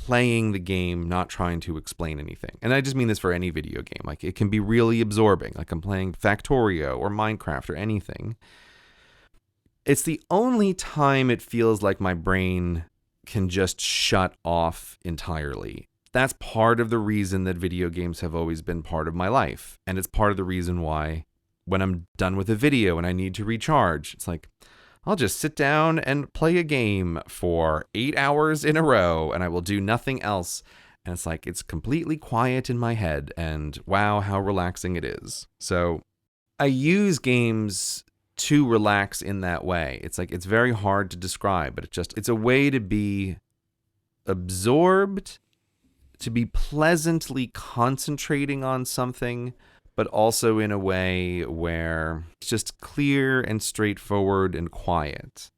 playing the game, not trying to explain anything. And I just mean this for any video game. Like, it can be really absorbing. Like, I'm playing Factorio or Minecraft or anything. It's the only time it feels like my brain can just shut off entirely. That's part of the reason that video games have always been part of my life. And it's part of the reason why when I'm done with a video and I need to recharge, it's like, I'll just sit down and play a game for 8 hours in a row and I will do nothing else. And it's like, it's completely quiet in my head, and wow, how relaxing it is. So I use games to relax in that way. It's like, it's very hard to describe, but it's a way to be absorbed, to be pleasantly concentrating on something, but also in a way where it's just clear and straightforward and quiet.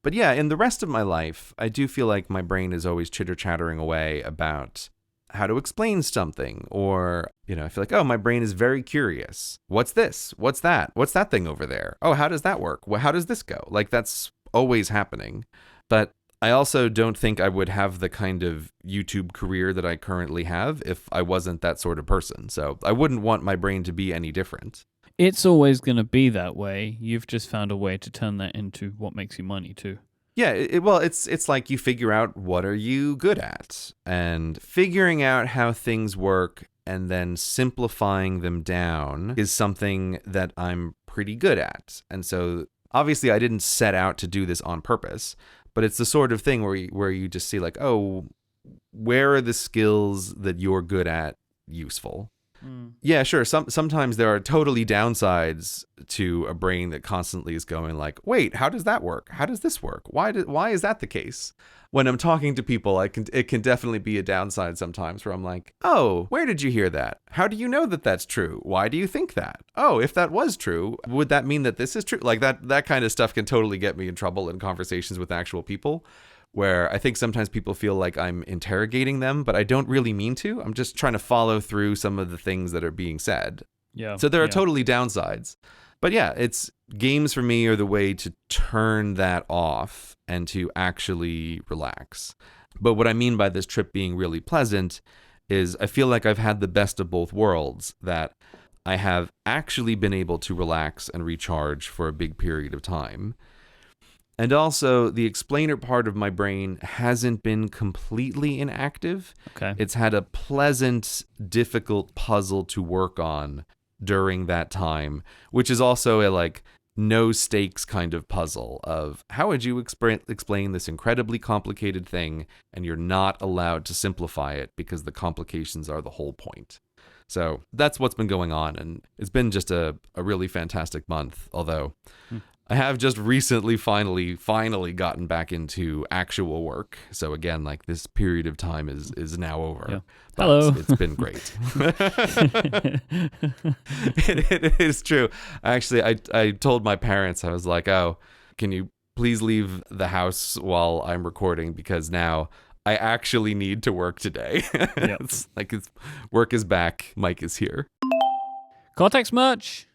But yeah, in the rest of my life, I do feel like my brain is always chitter-chattering away about how to explain something, or, you know, I feel like, oh, my brain is very curious. What's this? What's that? What's that thing over there? Oh, how does that work? Well, how does this go? Like, that's always happening. But I also don't think I would have the kind of YouTube career that I currently have if I wasn't that sort of person. So I wouldn't want my brain to be any different. It's always going to be that way. You've just found a way to turn that into what makes you money too. Yeah, well, it's like you figure out what are you good at, and figuring out how things work and then simplifying them down is something that I'm pretty good at. And so obviously I didn't set out to do this on purpose, but it's the sort of thing where you just see like, oh, where are the skills that you're good at useful? Yeah, sure. Sometimes there are totally downsides to a brain that constantly is going like, wait, how does that work? How does this work? Why is that the case? When I'm talking to people, it can definitely be a downside sometimes where I'm like, oh, where did you hear that? How do you know that that's true? Why do you think that? Oh, if that was true, would that mean that this is true? Like that kind of stuff can totally get me in trouble in conversations with actual people, where I think sometimes people feel like I'm interrogating them, but I don't really mean to. I'm just trying to follow through some of the things that are being said. Yeah. So there are totally downsides. But yeah, games for me are the way to turn that off and to actually relax. But what I mean by this trip being really pleasant is I feel like I've had the best of both worlds, that I have actually been able to relax and recharge for a big period of time. And also, the explainer part of my brain hasn't been completely inactive. Okay. It's had a pleasant, difficult puzzle to work on during that time, which is also a like no stakes kind of puzzle of how would you explain this incredibly complicated thing, and you're not allowed to simplify it because the complications are the whole point. So that's what's been going on, and it's been just a really fantastic month, although I have just recently finally gotten back into actual work. So again, like this period of time is now over. Yeah. But Hello. it's been great. It is true. Actually, I told my parents, I was like, oh, can you please leave the house while I'm recording? Because now I actually need to work today. Yep. It's like work is back. Myke is here. Cortex merch.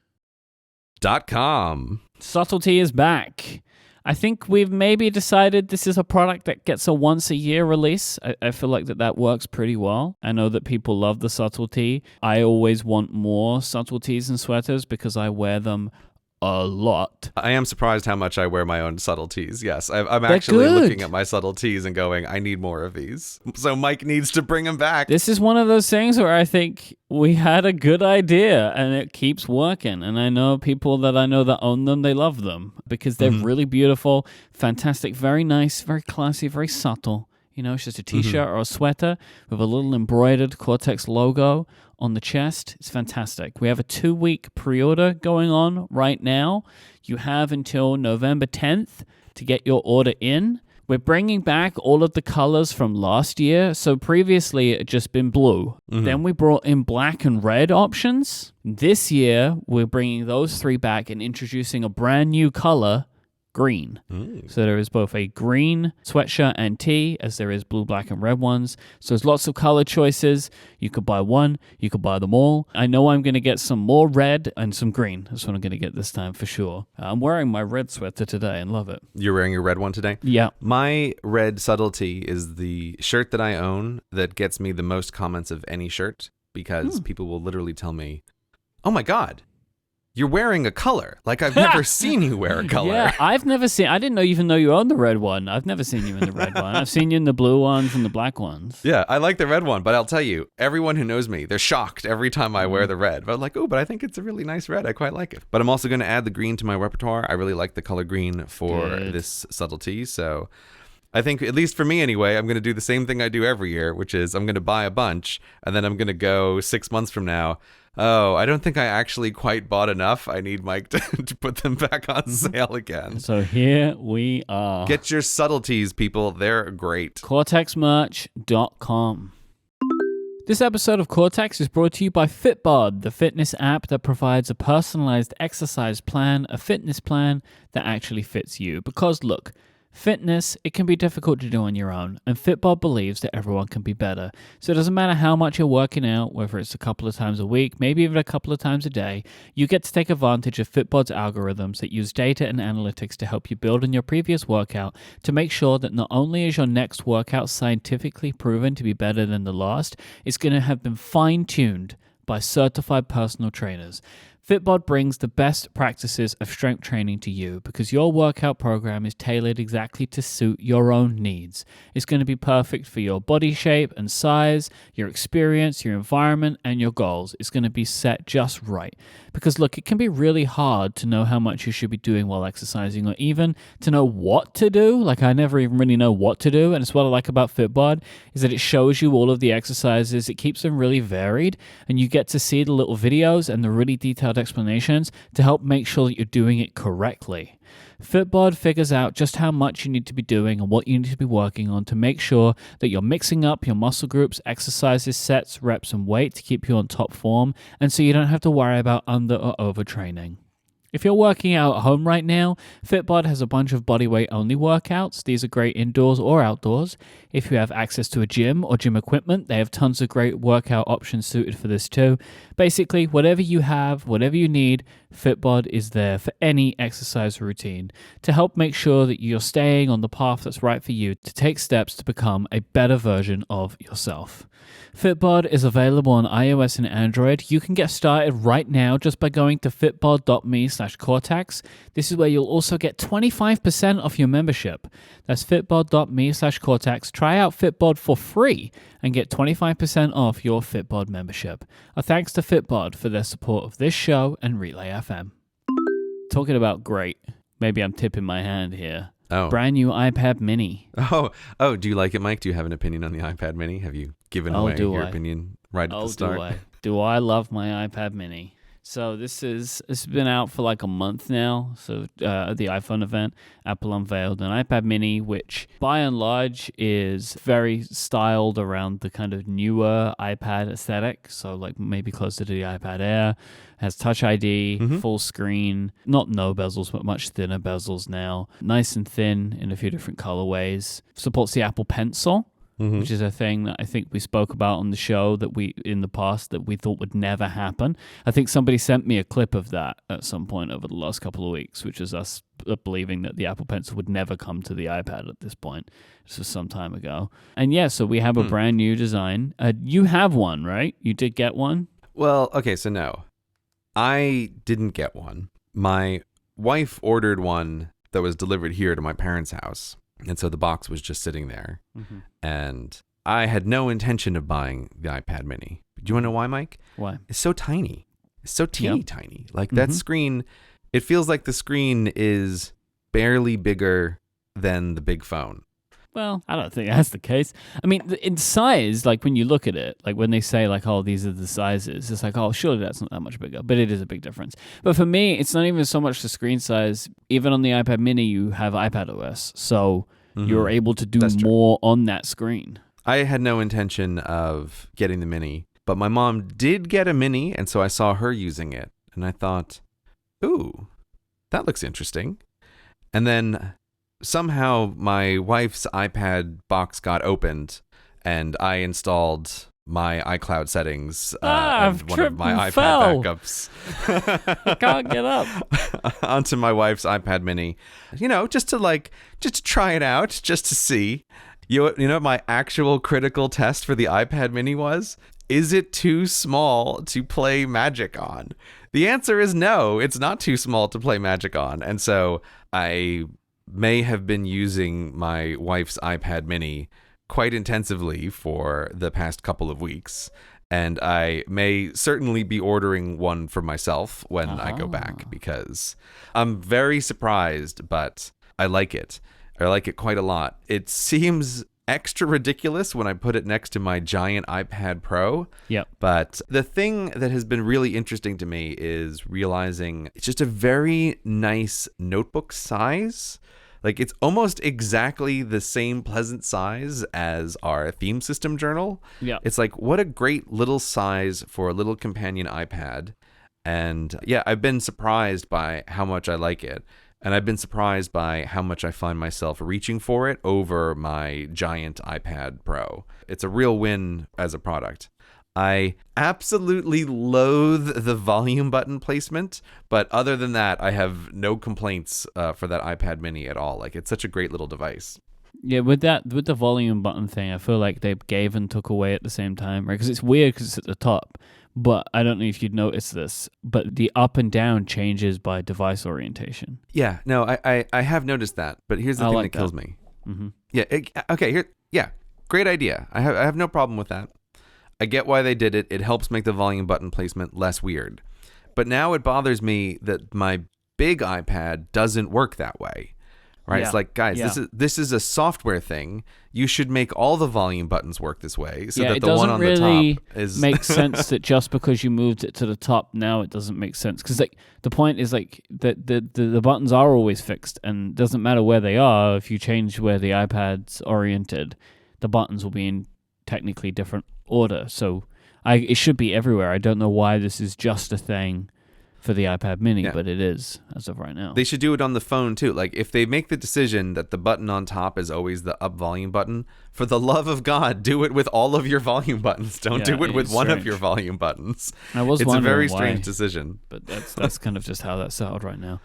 .com. Subtlety is back. I think we've maybe decided this is a product that gets a once a year release. I feel like that works pretty well. I know that people love the Subtlety. I always want more Subtleties and sweaters because I wear them a lot. I am surprised how much I wear my own subtleties. Yes, I'm actually looking at my subtleties and going, I need more of these. So Myke needs to bring them back. This is one of those things where I think we had a good idea and it keeps working. And I know people that own them, they love them because they're really beautiful, fantastic, very nice, very classy, very subtle. You know, it's just a t-shirt or a sweater with a little embroidered Cortex logo on the chest. It's fantastic. We have a 2-week pre-order going on right now. You have until November 10th to get your order in. We're bringing back all of the colors from last year. So previously it had just been blue. Then we brought in black and red options. This year we're bringing those 3 back and introducing a brand new color, green. So there is both a green sweatshirt and tee, as there is blue, black, and red ones. So there's lots of color choices. You could buy one, you could buy them all. I know I'm going to get some more red and some green. That's what I'm going to get this time for sure. I'm wearing my red sweater today and love it. You're wearing your red one today? Yeah. My red Subtlety is the shirt that I own that gets me the most comments of any shirt, because people will literally tell me, oh my God, you're wearing a color. Like, I've never seen you wear a color. Yeah, I didn't even know you owned the red one. I've never seen you in the red one. I've seen you in the blue ones and the black ones. Yeah, I like the red one, but I'll tell you, everyone who knows me, they're shocked every time I wear the red. But I'm like, oh, but I think it's a really nice red. I quite like it. But I'm also going to add the green to my repertoire. I really like the color green for this Subtlety. So I think, at least for me anyway, I'm going to do the same thing I do every year, which is I'm going to buy a bunch, and then I'm going to go 6 months from now, oh, I don't think I actually quite bought enough. I need Myke to put them back on sale again. So here we are. Get your subtleties, people. They're great. CortexMerch.com. This episode of Cortex is brought to you by Fitbod, the fitness app that provides a personalized exercise plan, a fitness plan that actually fits you. Because look, fitness, it can be difficult to do on your own, and Fitbod believes that everyone can be better. So it doesn't matter how much you're working out, whether it's a couple of times a week, maybe even a couple of times a day, you get to take advantage of Fitbod's algorithms that use data and analytics to help you build on your previous workout to make sure that not only is your next workout scientifically proven to be better than the last, it's going to have been fine-tuned by certified personal trainers. Fitbod brings the best practices of strength training to you because your workout program is tailored exactly to suit your own needs. It's going to be perfect for your body shape and size, your experience, your environment, and your goals. It's going to be set just right. Because look, it can be really hard to know how much you should be doing while exercising, or even to know what to do. Like, I never even really know what to do. And it's what I like about Fitbod is that it shows you all of the exercises. It keeps them really varied, and you get to see the little videos and the really detailed explanations to help make sure that you're doing it correctly. Fitbod figures out just how much you need to be doing and what you need to be working on to make sure that you're mixing up your muscle groups, exercises, sets, reps, and weight to keep you on top form, and so you don't have to worry about under or overtraining. If you're working out at home right now, Fitbod has a bunch of bodyweight only workouts. These are great indoors or outdoors. If you have access to a gym or gym equipment, they have tons of great workout options suited for this too. Basically, whatever you have, whatever you need, Fitbod is there for any exercise routine to help make sure that you're staying on the path that's right for you to take steps to become a better version of yourself. Fitbod is available on iOS and Android. You can get started right now just by going to fitbod.me/Cortex. This is where you'll also get 25% off your membership. That's fitbod.me/Cortex. Try out Fitbod for free and get 25% off your Fitbod membership. A thanks to Fitbod for their support of this show and Relay FM. Talking about great, maybe I'm tipping my hand here. Oh. Brand new iPad mini. Oh, do you like it, Myke? Do you have an opinion on the iPad mini? Have you given away your opinion right at the start? Do I love my iPad mini? So it's been out for like a month now. So at the iPhone event, Apple unveiled an iPad mini, which by and large is very styled around the kind of newer iPad aesthetic. So like maybe closer to the iPad Air. Has Touch ID, full screen, not no bezels, but much thinner bezels now. Nice and thin in a few different colorways. Supports the Apple Pencil. Which is a thing that I think we spoke about on the show in the past that we thought would never happen. I think somebody sent me a clip of that at some point over the last couple of weeks, which is us believing that the Apple Pencil would never come to the iPad at this point. This was some time ago. And yeah, so we have a brand new design. You have one, right? You did get one? Well, okay, so no. I didn't get one. My wife ordered one that was delivered here to my parents' house. And so the box was just sitting there. And I had no intention of buying the iPad mini. Do you want to know why, Myke? Why? It's so tiny. It's so teeny tiny. Like that screen, it feels like the screen is barely bigger than the big phone. Well, I don't think that's the case. I mean, in size, like when you look at it, like when they say like, oh, these are the sizes, it's like, oh, surely that's not that much bigger, but it is a big difference. But for me, it's not even so much the screen size. Even on the iPad mini, you have iPadOS, so you're able to do more on that screen. I had no intention of getting the mini, but my mom did get a mini, and so I saw her using it, and I thought, ooh, that looks interesting. And then somehow my wife's iPad box got opened and I installed my iCloud settings and one of my iPad backups. I can't get up. Onto my wife's iPad mini. You know, just to try it out, just to see. You know what my actual critical test for the iPad mini was? Is it too small to play Magic on? The answer is no, it's not too small to play Magic on. And so I may have been using my wife's iPad mini quite intensively for the past couple of weeks. And I may certainly be ordering one for myself when I go back, because I'm very surprised, but I like it. I like it quite a lot. It seems extra ridiculous when I put it next to my giant iPad Pro. Yep. But the thing that has been really interesting to me is realizing it's just a very nice notebook size. Like, it's almost exactly the same pleasant size as our theme system journal. Yeah. It's like, what a great little size for a little companion iPad. And yeah, I've been surprised by how much I like it. And I've been surprised by how much I find myself reaching for it over my giant iPad Pro. It's a real win as a product. I absolutely loathe the volume button placement, but other than that, I have no complaints for that iPad mini at all. Like, it's such a great little device. Yeah, with the volume button thing, I feel like they gave and took away at the same time, right? Because it's weird because it's at the top. But I don't know if you'd notice this, but the up and down changes by device orientation. Yeah, no, I have noticed that, but here's the thing that kills me. Mm-hmm. Yeah, great idea. I have no problem with that. I get why they did it. It helps make the volume button placement less weird. But now it bothers me that my big iPad doesn't work that way. Right? Yeah. It's like, guys, Yeah. this is a software thing. You should make all the volume buttons work this way so that it the one on doesn't the really top is make sense that just because you moved it to the top now it doesn't make sense. Because like the point is like the buttons are always fixed, and it doesn't matter where they are. If you change where the iPad's oriented, the buttons will be in technically different order. So it should be everywhere. I don't know why this is just a thing for the iPad mini, but it is as of right now. They should do it on the phone too. Like if they make the decision that the button on top is always the up volume button, for the love of God, do it with all of your volume buttons. Don't do it with one of your volume buttons. It's a very why, strange decision. But that's kind of just how that's settled right now.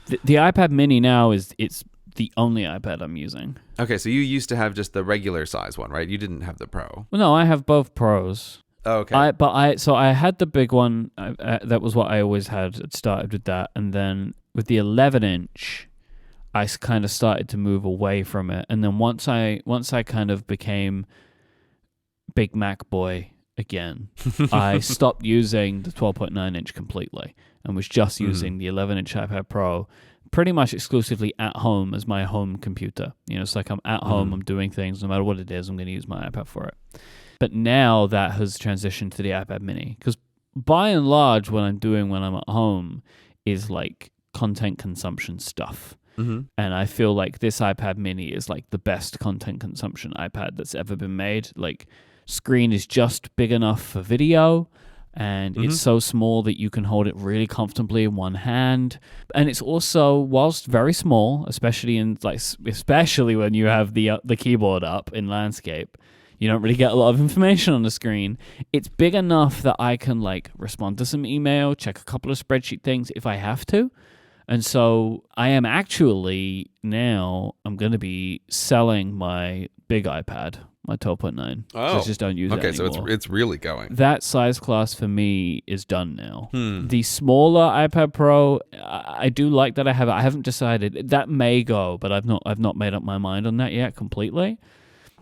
The iPad mini now it's the only iPad I'm using. Okay, so you used to have just the regular size one, right? You didn't have the Pro. Well, no, I have both Pros. Oh, okay. I had the big one. That was what I always had. It started with that, and then with the 11-inch, I kind of started to move away from it. And then once I kind of became big Mac boy again, I stopped using the 12.9-inch completely and was just using the 11-inch iPad Pro, pretty much exclusively at home as my home computer. You know, it's like I'm at home, I'm doing things, no matter what it is, I'm going to use my iPad for it. But now that has transitioned to the iPad mini, because by and large what I'm doing when I'm at home is like content consumption stuff. And I feel like this iPad mini is like the best content consumption iPad that's ever been made. Like, screen is just big enough for video, and it's so small that you can hold it really comfortably in one hand. And it's also, whilst very small, especially when you have the keyboard up in landscape, you don't really get a lot of information on the screen. It's big enough that I can like respond to some email, check a couple of spreadsheet things if I have to. And so I am actually now, I'm going to be selling my big iPad, my 12.9. Oh, I just don't use it anymore. So it's really going. That size class for me is done now. The smaller iPad Pro, I do like that I have it. I haven't decided. That may go, but I've not made up my mind on that yet completely.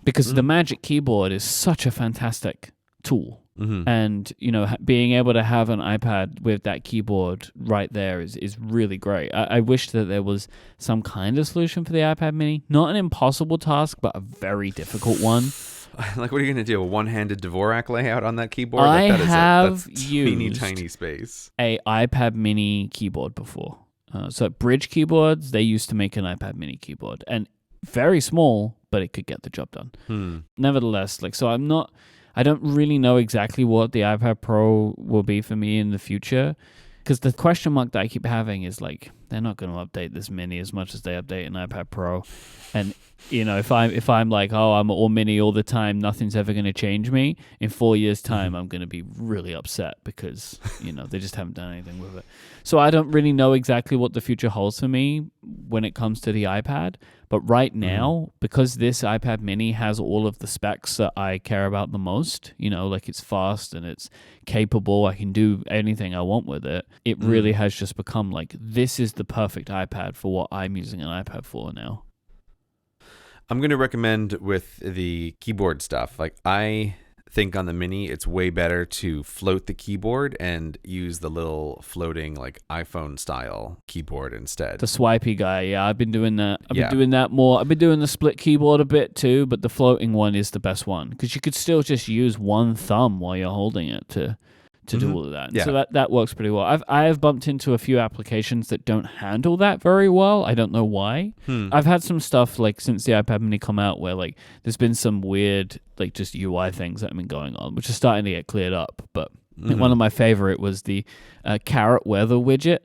Because the Magic Keyboard is such a fantastic tool. And, you know, being able to have an iPad with that keyboard right there is really great. I wish that there was some kind of solution for the iPad mini. Not an impossible task, but a very difficult one. Like, what are you going to do? A one-handed Dvorak layout on that keyboard? I That's used teeny tiny space. a iPad mini keyboard before. So Bridge keyboards, they used to make an iPad mini keyboard. And very small, but it could get the job done. Nevertheless, I don't really know exactly what the iPad Pro will be for me in the future, because the question mark that I keep having is like, they're not going to update this mini as much as they update an iPad Pro. And, you know, if I'm like, oh, I'm all mini all the time, nothing's ever going to change me, in 4 years' time, I'm going to be really upset because, you know, they just haven't done anything with it. So I don't really know exactly what the future holds for me when it comes to the iPad. But right now, because this iPad mini has all of the specs that I care about the most, you know, like it's fast and it's capable, I can do anything I want with it. It really has just become like, this is the perfect iPad for what I'm using an iPad for now. I'm going to recommend with the keyboard stuff. Like, I think on the mini, it's way better to float the keyboard and use the little floating like iPhone style keyboard instead. The swipey guy, yeah, I've been doing that. I've been doing that more. I've been doing the split keyboard a bit too, but the floating one is the best one because you could still just use one thumb while you're holding it to do all of that. Yeah. So that works pretty well. I have bumped into a few applications that don't handle that very well. I don't know why. I've had some stuff like since the iPad mini come out where like there's been some weird like just UI things that have been going on, which are starting to get cleared up. But I think one of my favorite was the carrot weather widget.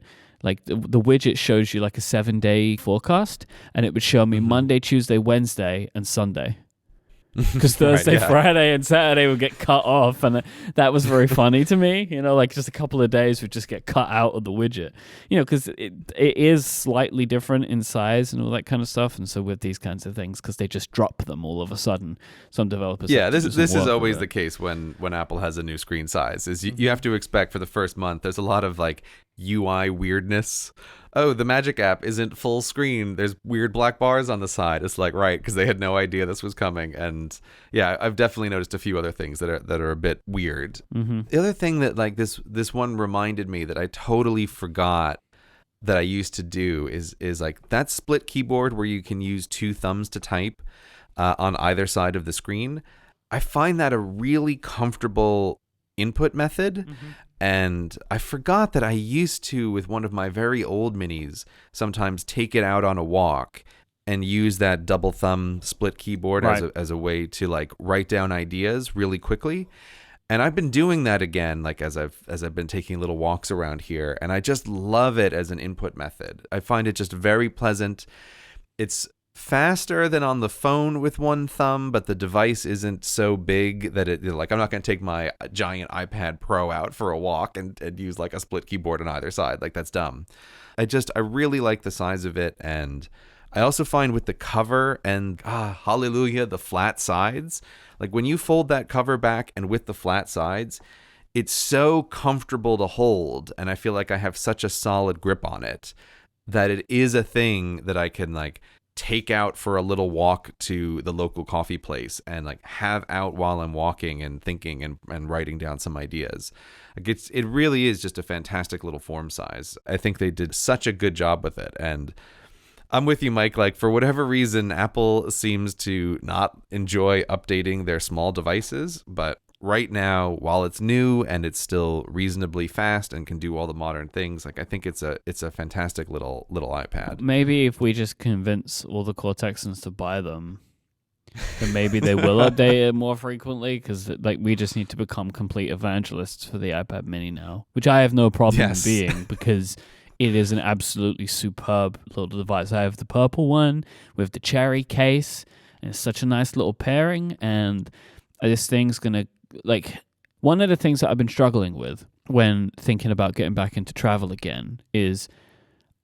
Like the widget shows you like a 7-day forecast, and it would show me Monday, Tuesday, Wednesday, and Sunday. because Thursday, Right, yeah. Friday, and Saturday would get cut off, and that was very funny to me. Like just a couple of days would just get cut out of the widget. Because it is slightly different in size and all that kind of stuff. And so with these kinds of things, because they just drop them all of a sudden, some developers. Yeah, this is always the case when Apple has a new screen size. Is you have to expect for the first month there's a lot of like UI weirdness. Oh, the Magic app isn't full screen. There's weird black bars on the side. It's like, right, because they had no idea this was coming. And yeah, I've definitely noticed a few other things that are a bit weird. Mm-hmm. The other thing that like this one reminded me that I totally forgot that I used to do is like that split keyboard where you can use two thumbs to type on either side of the screen. I find that a really comfortable input method. Mm-hmm. And I forgot that I used to, with one of my very old minis, sometimes take it out on a walk and use that double thumb split keyboard as a way to like write down ideas really quickly. And I've been doing that again, like as I've been taking little walks around here, and I just love it as an input method. I find it just very pleasant. It's faster than on the phone with one thumb, but the device isn't so big that it like I'm not going to take my giant iPad Pro out for a walk and use like a split keyboard on either side. Like that's dumb. I really like the size of it, and I also find with the cover and hallelujah, the flat sides. Like when you fold that cover back and with the flat sides, it's so comfortable to hold, and I feel like I have such a solid grip on it that it is a thing that I can like take out for a little walk to the local coffee place and like have out while I'm walking and thinking and writing down some ideas. Like it really is just a fantastic little form size. I think they did such a good job with it. And I'm with you, Myke. Like for whatever reason, Apple seems to not enjoy updating their small devices, but right now, while it's new and it's still reasonably fast and can do all the modern things, like I think it's a fantastic little iPad. Maybe if we just convince all the Cortexans to buy them, then maybe they will update it more frequently, because like we just need to become complete evangelists for the iPad Mini now, which I have no problem being, because it is an absolutely superb little device. I have the purple one with the cherry case, and it's such a nice little pairing, and this thing's gonna like, one of the things that I've been struggling with when thinking about getting back into travel again is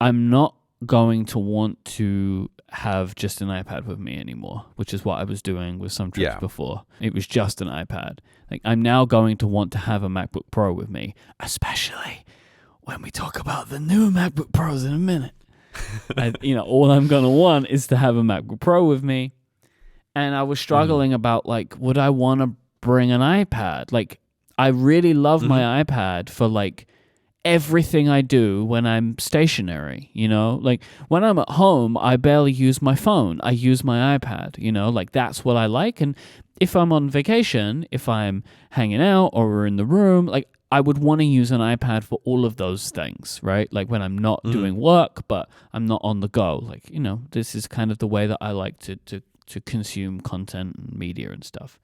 I'm not going to want to have just an iPad with me anymore, which is what I was doing with some trips before. It was just an iPad. Like I'm now going to want to have a MacBook Pro with me, especially when we talk about the new MacBook Pros in a minute. All I'm going to want is to have a MacBook Pro with me. And I was struggling about like, would I want to bring an iPad? Like I really love my iPad for like everything I do when I'm stationary, like when I'm at home, I barely use my phone. I use my iPad, like that's what I like. And if I'm on vacation, if I'm hanging out or we're in the room, like I would want to use an iPad for all of those things, right? Like when I'm not doing work, but I'm not on the go, like, this is kind of the way that I like to consume content and media and stuff.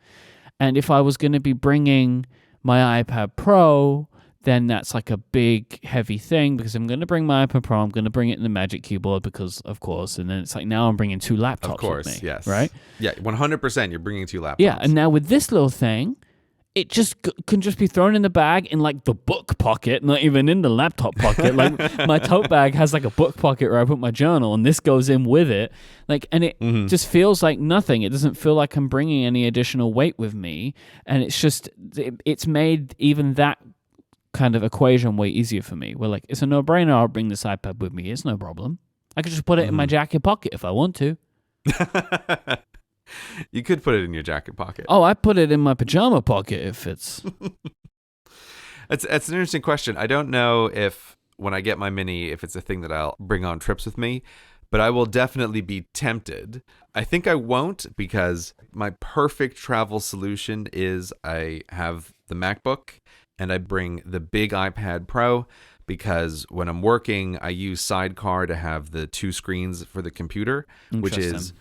And if I was going to be bringing my iPad Pro, then that's like a big, heavy thing, because I'm going to bring my iPad Pro, I'm going to bring it in the Magic Keyboard because, of course, and then it's like now I'm bringing two laptops with me. Yes. Right? Yeah, 100%. You're bringing two laptops. Yeah, and now with this little thing, it just can just be thrown in the bag in like the book pocket, not even in the laptop pocket. Like my tote bag has like a book pocket where I put my journal, and this goes in with it. Like, and it just feels like nothing. It doesn't feel like I'm bringing any additional weight with me, and it's just it's made even that kind of equation way easier for me. Where like it's a no-brainer. I'll bring this iPad with me. It's no problem. I could just put it in my jacket pocket if I want to. You could put it in your jacket pocket. Oh, I put it in my pajama pocket if it's... It's an interesting question. I don't know if when I get my Mini, if it's a thing that I'll bring on trips with me, but I will definitely be tempted. I think I won't, because my perfect travel solution is I have the MacBook and I bring the big iPad Pro, because when I'm working, I use Sidecar to have the two screens for the computer, which is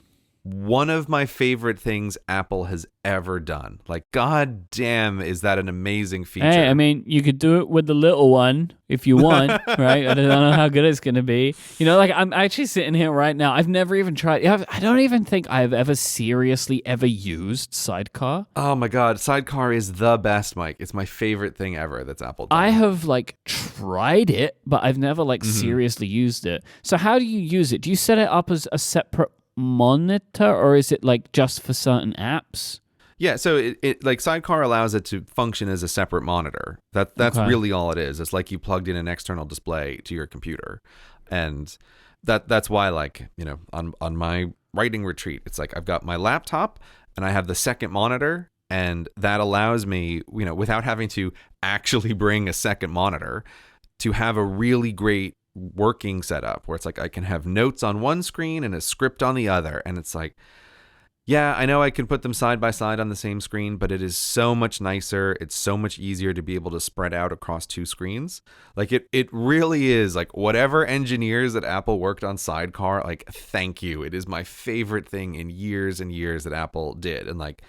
one of my favorite things Apple has ever done. Like, god damn, is that an amazing feature. Hey, I mean, you could do it with the little one if you want, right? I don't know how good it's going to be. You know, like I'm actually sitting here right now. I've never even tried. I don't even think I've ever seriously ever used Sidecar. Oh my god, Sidecar is the best, Myke. It's my favorite thing ever that's Apple done. I have like tried it, but I've never like seriously used it. So how do you use it? Do you set it up as a separate monitor, or is it like just for certain apps? Yeah, so it like Sidecar allows it to function as a separate monitor. That's really all it is. It's like you plugged in an external display to your computer. And that's why, like, you know, on my writing retreat, it's like I've got my laptop and I have the second monitor, and that allows me, you know, without having to actually bring a second monitor, to have a really great working setup where it's like I can have notes on one screen and a script on the other. And it's like, yeah, I know I can put them side by side on the same screen, but it is so much nicer. It's so much easier to be able to spread out across two screens. Like it really is like whatever engineers at Apple worked on Sidecar, like, thank you. It is my favorite thing in years and years that Apple did. And like,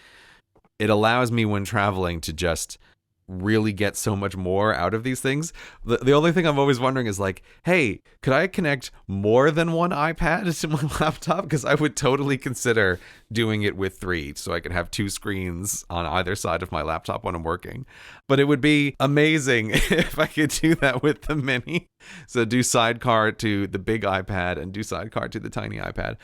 it allows me when traveling to just really get so much more out of these things. The only thing I'm always wondering is like, hey, could I connect more than one iPad to my laptop? Because I would totally consider doing it with 3 so I could have 2 screens on either side of my laptop when I'm working. But it would be amazing if I could do that with the mini. So do Sidecar to the big iPad and do Sidecar to the tiny iPad.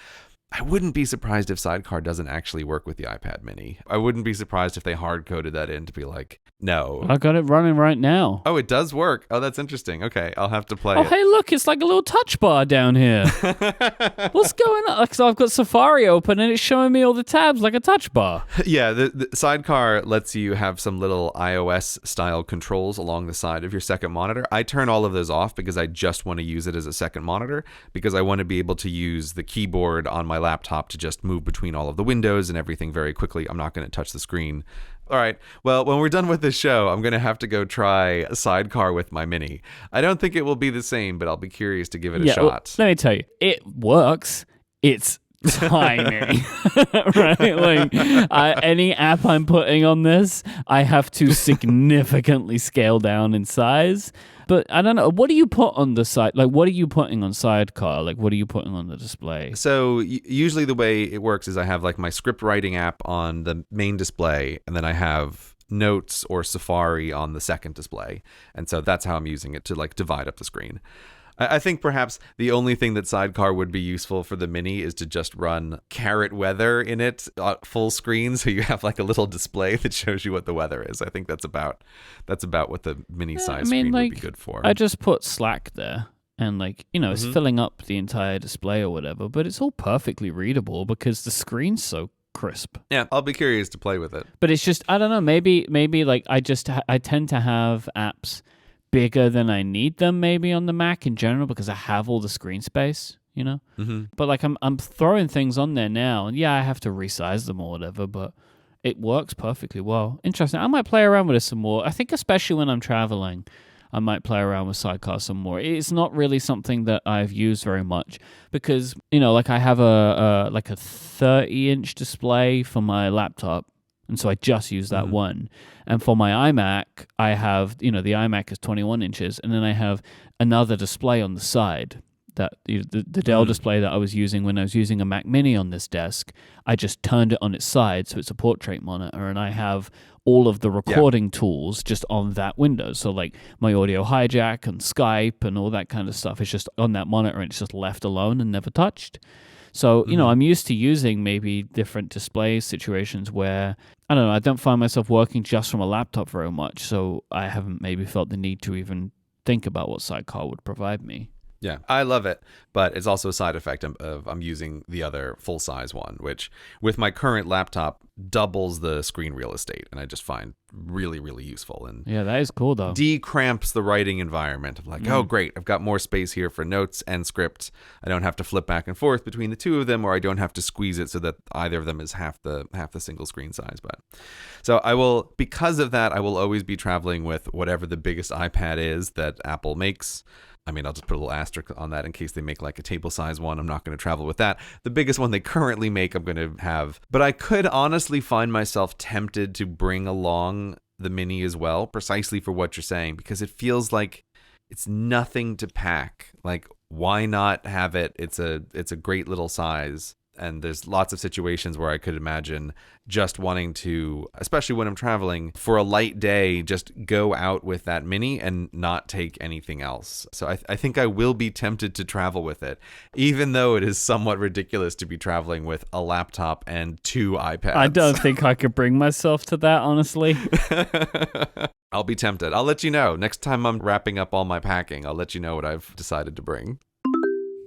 I wouldn't be surprised if Sidecar doesn't actually work with the iPad mini. I wouldn't be surprised if they hard-coded that in to be like, no. I got it running right now. Oh, it does work. Oh, that's interesting. Okay, I'll have to play Oh, it. hey, look, it's like a little touch bar down here. What's going on? So I've got Safari open and it's showing me all the tabs like a touch bar. Yeah, the Sidecar lets you have some little iOS-style controls along the side of your second monitor. I turn all of those off because I just want to use it as a second monitor, because I want to be able to use the keyboard on my laptop to just move between all of the windows and everything very quickly. I'm not going to touch the screen. All right. Well, when we're done with this show, I'm going to have to go try Sidecar with my mini. I don't think it will be the same, but I'll be curious to give it a shot. Well, let me tell you, it works. It's tiny, right? Like any app I'm putting on this, I have to significantly scale down in size. But I don't know. What do you put on the side? Like, what are you putting on Sidecar? Like, what are you putting on the display? So usually the way it works is I have like my script writing app on the main display, and then I have Notes or Safari on the second display. And so that's how I'm using it to like divide up the screen. I think perhaps the only thing that Sidecar would be useful for the mini is to just run Carrot Weather in it full screen, so you have like a little display that shows you what the weather is. I think that's about what the mini size screen would be good for. I just put Slack there, and like, you know, it's filling up the entire display or whatever, but it's all perfectly readable because the screen's so crisp. Yeah, I'll be curious to play with it. But it's just, I don't know, maybe like I tend to have apps bigger than I need them maybe on the Mac in general because I have all the screen space, you know? But like I'm throwing things on there now, and yeah, I have to resize them or whatever, but it works perfectly well. Interesting. I might play around with it some more. I think especially when I'm traveling, I might play around with Sidecar some more. It's not really something that I've used very much because, you know, like I have a 30-inch display for my laptop. And so I just use that one. And for my iMac, I have, you know, the iMac is 21 inches. And then I have another display on the side, that the Dell display that I was using when I was using a Mac Mini on this desk. I just turned it on its side, so it's a portrait monitor. And I have all of the recording tools just on that window. So like my audio hijack and Skype and all that kind of stuff is just on that monitor, and it's just left alone and never touched. So, you know, I'm used to using maybe different display situations where, I don't know, I don't find myself working just from a laptop very much. So I haven't maybe felt the need to even think about what Sidecar would provide me. Yeah, I love it, but it's also a side effect of I'm using the other full-size one, which with my current laptop doubles the screen real estate, and I just find really, really useful. And yeah, that is cool, though. Decramps the writing environment. I'm like, oh, great, I've got more space here for notes and script. I don't have to flip back and forth between the two of them, or I don't have to squeeze it so that either of them is half the single screen size. But so I will, because of that, I will always be traveling with whatever the biggest iPad is that Apple makes. I mean, I'll just put a little asterisk on that in case they make like a table size one. I'm not going to travel with that. The biggest one they currently make, I'm going to have. But I could honestly find myself tempted to bring along the mini as well, precisely for what you're saying, because it feels like it's nothing to pack. Like, why not have it? It's a great little size. And there's lots of situations where I could imagine just wanting to, especially when I'm traveling, for a light day, just go out with that mini and not take anything else. So I think I will be tempted to travel with it, even though it is somewhat ridiculous to be traveling with a laptop and 2 iPads. I don't think I could bring myself to that, honestly. I'll be tempted. I'll let you know. Next time I'm wrapping up all my packing, I'll let you know what I've decided to bring.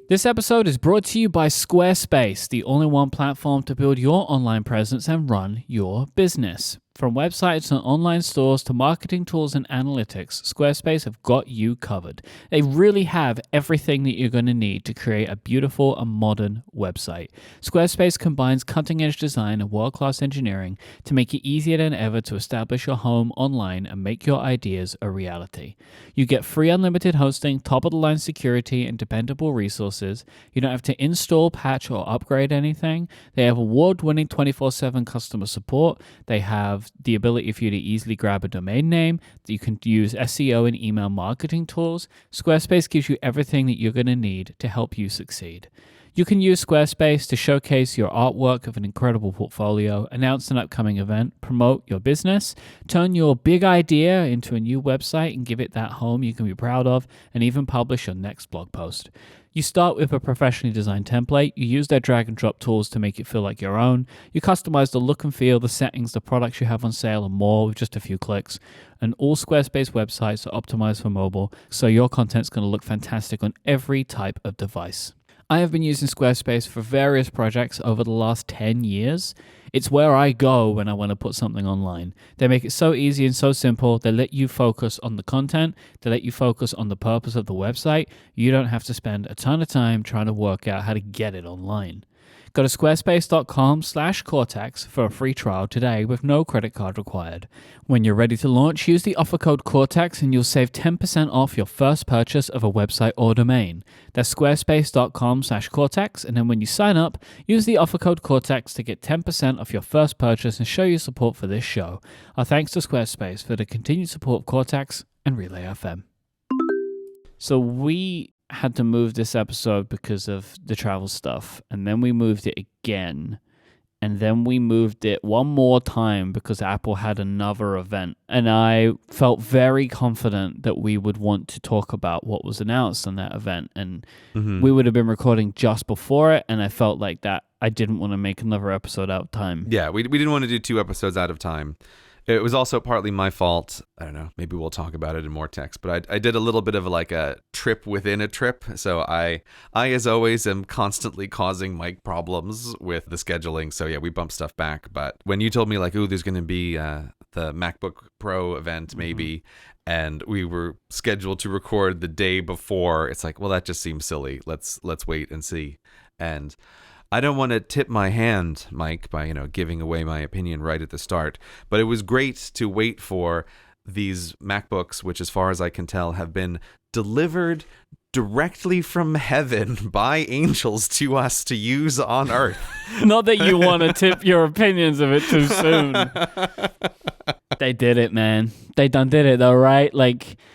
This episode is brought to you by Squarespace, the all-in-one platform to build your online presence and run your business. From websites and online stores to marketing tools and analytics, Squarespace have got you covered. They really have everything that you're going to need to create a beautiful and modern website. Squarespace combines cutting-edge design and world-class engineering to make it easier than ever to establish your home online and make your ideas a reality. You get free unlimited hosting, top-of-the-line security, and dependable resources. You don't have to install, patch, or upgrade anything. They have award-winning 24/7 customer support. They have the ability for you to easily grab a domain name. You can use SEO and email marketing tools. Squarespace gives you everything that you're going to need to help you succeed. You can use Squarespace to showcase your artwork of an incredible portfolio, announce an upcoming event, promote your business, turn your big idea into a new website and give it that home you can be proud of, and even publish your next blog post. You start with a professionally designed template, you use their drag and drop tools to make it feel like your own, you customize the look and feel, the settings, the products you have on sale and more with just a few clicks, and all Squarespace websites are optimized for mobile, so your content's going to look fantastic on every type of device. I have been using Squarespace for various projects over the last 10 years. It's where I go when I want to put something online. They make it so easy and so simple. They let you focus on the content. They let you focus on the purpose of the website. You don't have to spend a ton of time trying to work out how to get it online. Go to squarespace.com/Cortex for a free trial today with no credit card required. When you're ready to launch, use the offer code Cortex and you'll save 10% off your first purchase of a website or domain. That's squarespace.com/Cortex, and then when you sign up, use the offer code Cortex to get 10% off your first purchase and show your support for this show. Our thanks to Squarespace for the continued support of Cortex and Relay FM. So we had to move this episode because of the travel stuff, and then we moved it again, and then we moved it one more time because Apple had another event, and I felt very confident that we would want to talk about what was announced on that event, and we would have been recording just before it, and I felt like that I didn't want to make another episode out of time. Yeah, we didn't want to do 2 episodes out of time. It was also partly my fault. I don't know. Maybe we'll talk about it in more text. But I did a little bit of like a trip within a trip. So I as always, am constantly causing Myke problems with the scheduling. So yeah, we bumped stuff back. But when you told me like, ooh, there's going to be the MacBook Pro event maybe, and we were scheduled to record the day before, it's like, well, that just seems silly. Let's wait and see. And I don't want to tip my hand, Myke, by, giving away my opinion right at the start, but it was great to wait for these MacBooks, which as far as I can tell have been delivered directly from heaven by angels to us to use on Earth. Not that you want to tip your opinions of it too soon. They did it, man. They done did it though, right?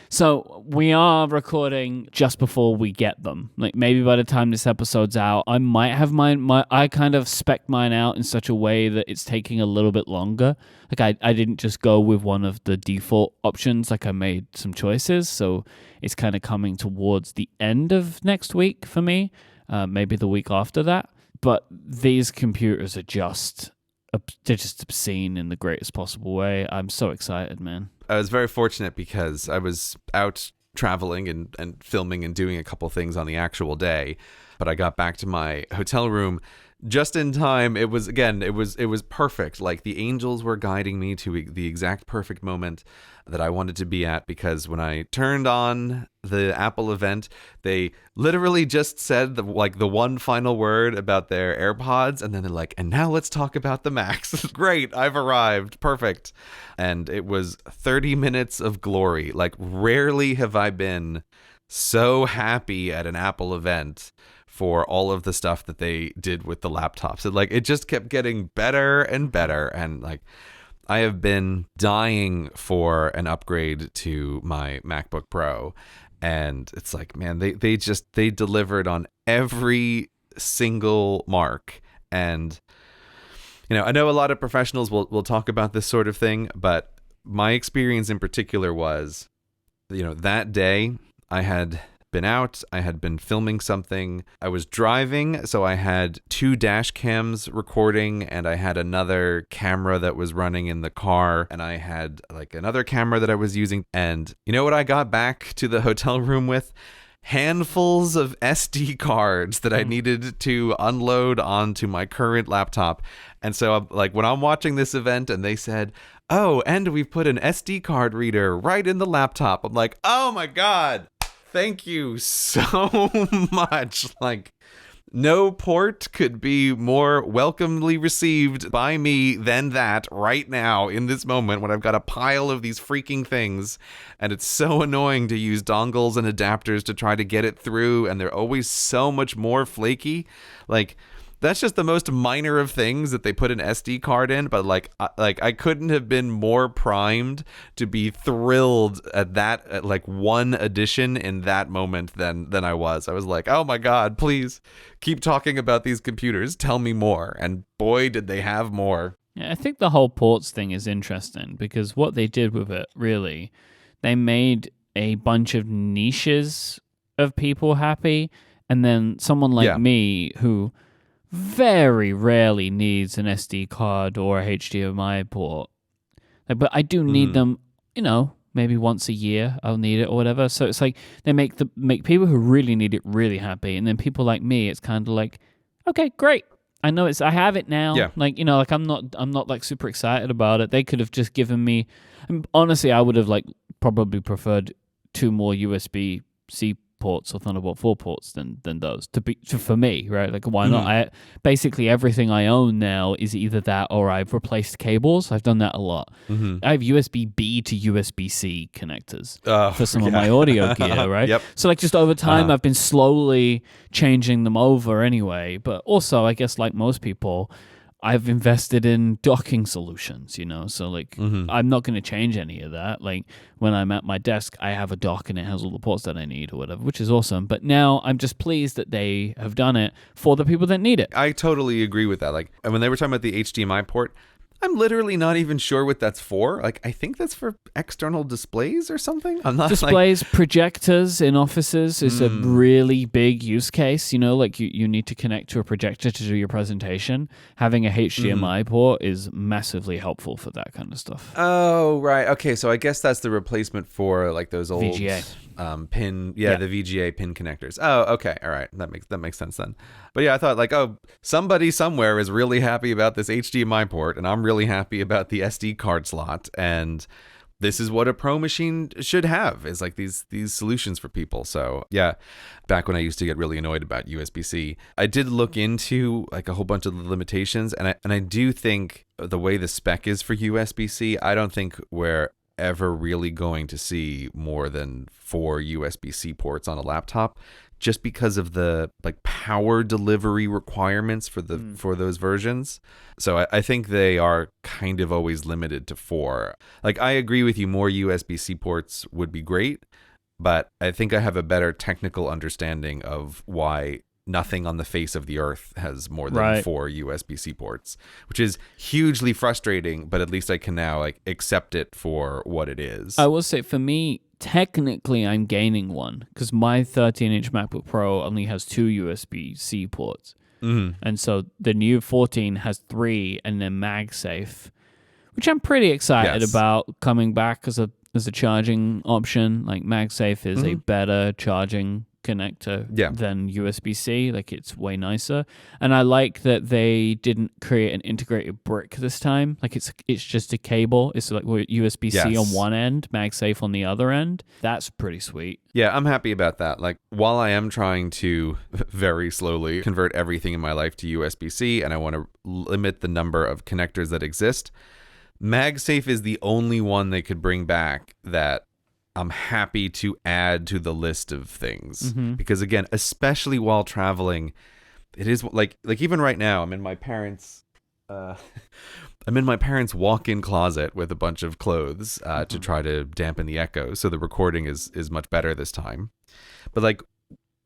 So we are recording just before we get them. Maybe by the time this episode's out, I might have I kind of spec'd mine out in such a way that it's taking a little bit longer. I didn't just go with one of the default options. I made some choices. So it's kind of coming towards the end of next week for me. Maybe the week after that. But these computers are they're just obscene in the greatest possible way. I'm so excited, man. I was very fortunate because I was out traveling and filming and doing a couple things on the actual day, but I got back to my hotel room just in time. It was perfect. The angels were guiding me to the exact perfect moment that I wanted to be at, because when I turned on the Apple event, they literally just said the one final word about their AirPods, and then they're like, and now let's talk about the Macs. Great, I've arrived. Perfect. And it was 30 minutes of glory. Rarely have I been so happy at an Apple event for all of the stuff that they did with the laptops. It just kept getting better and better. And like, I have been dying for an upgrade to my MacBook Pro. And it's like, man, they delivered on every single mark. And, I know a lot of professionals will talk about this sort of thing, but my experience in particular was, that day I had been out, I had been filming something, I was driving, so I had 2 dash cams recording, and I had another camera that was running in the car, and I had like another camera that I was using. And you know what I got back to the hotel room with? Handfuls of SD cards that I needed to unload onto my current laptop. And so like, when I'm watching this event and they said, oh, and we've put an SD card reader right in the laptop, I'm like, oh my God, thank you so much. Like, no port could be more welcomely received by me than that right now in this moment when I've got a pile of these freaking things, and it's so annoying to use dongles and adapters to try to get it through, and they're always so much more flaky. Like, that's just the most minor of things that they put an SD card in, but I couldn't have been more primed to be thrilled at like one addition in that moment than I was. I was like, oh my God, please keep talking about these computers. Tell me more. And boy, did they have more. Yeah, I think the whole ports thing is interesting because what they did with it, really, they made a bunch of niches of people happy. And then someone like me who very rarely needs an SD card or a HDMI port. But I do need them, maybe once a year I'll need it or whatever. So it's like they make people who really need it really happy. And then people like me, it's kind of like, okay, great. I know I have it now. Yeah. Like, I'm not like super excited about it. They could have just given me, honestly, I would have like probably preferred 2 more USB-C ports or Thunderbolt 4 ports than those for me, right? Like, why not? Basically everything I own now is either that or I've replaced cables. I've done that a lot. I have USB-B to USB-C connectors for some of my audio gear, right? Yep. So like just over time I've been slowly changing them over anyway, but also I guess like most people, I've invested in docking solutions, so like I'm not going to change any of that. Like when I'm at my desk, I have a dock and it has all the ports that I need or whatever, which is awesome. But now I'm just pleased that they have done it for the people that need it. I totally agree with that. Like when they were talking about the HDMI port, I'm literally not even sure what that's for. Like, I think that's for external displays or something. I'm not displays, projectors in offices is a really big use case. Like you need to connect to a projector to do your presentation. Having a HDMI port is massively helpful for that kind of stuff. Oh, right. Okay, so I guess that's the replacement for like those old VGA. Pin, the VGA pin connectors. Oh, okay, all right, that makes sense then. But yeah, I thought like, oh, somebody somewhere is really happy about this HDMI port, and I'm really happy about the SD card slot, and this is what a pro machine should have, is like these solutions for people. So yeah, back when I used to get really annoyed about USB-C, I did look into like a whole bunch of the limitations, and I do think the way the spec is for USB-C, I don't think we're ever really going to see more than 4 USB-C ports on a laptop, just because of the like power delivery requirements for those versions. So I think they are kind of always limited to 4. Like, I agree with you, more USB-C ports would be great, but I think I have a better technical understanding of why nothing on the face of the earth has more than 4 USB-C ports, which is hugely frustrating, but at least I can now like accept it for what it is. I will say, for me, technically I'm gaining one because my 13-inch MacBook Pro only has 2 USB-C ports. And so the new 14 has 3, and then MagSafe, which I'm pretty excited about coming back as a charging option. Like, MagSafe is a better charging connector than USB-C. Like, it's way nicer, and I like that they didn't create an integrated brick this time. Like, it's just a cable. It's like USB-C on one end, MagSafe on the other end. That's pretty sweet. Yeah, I'm happy about that. Like, while I am trying to very slowly convert everything in my life to USB-C, and I want to limit the number of connectors that exist, MagSafe is the only one they could bring back that I'm happy to add to the list of things. Mm-hmm. Because again, especially while traveling, it is like even right now, I'm in my parents' walk-in closet with a bunch of clothes to try to dampen the echo, so the recording is much better this time. But like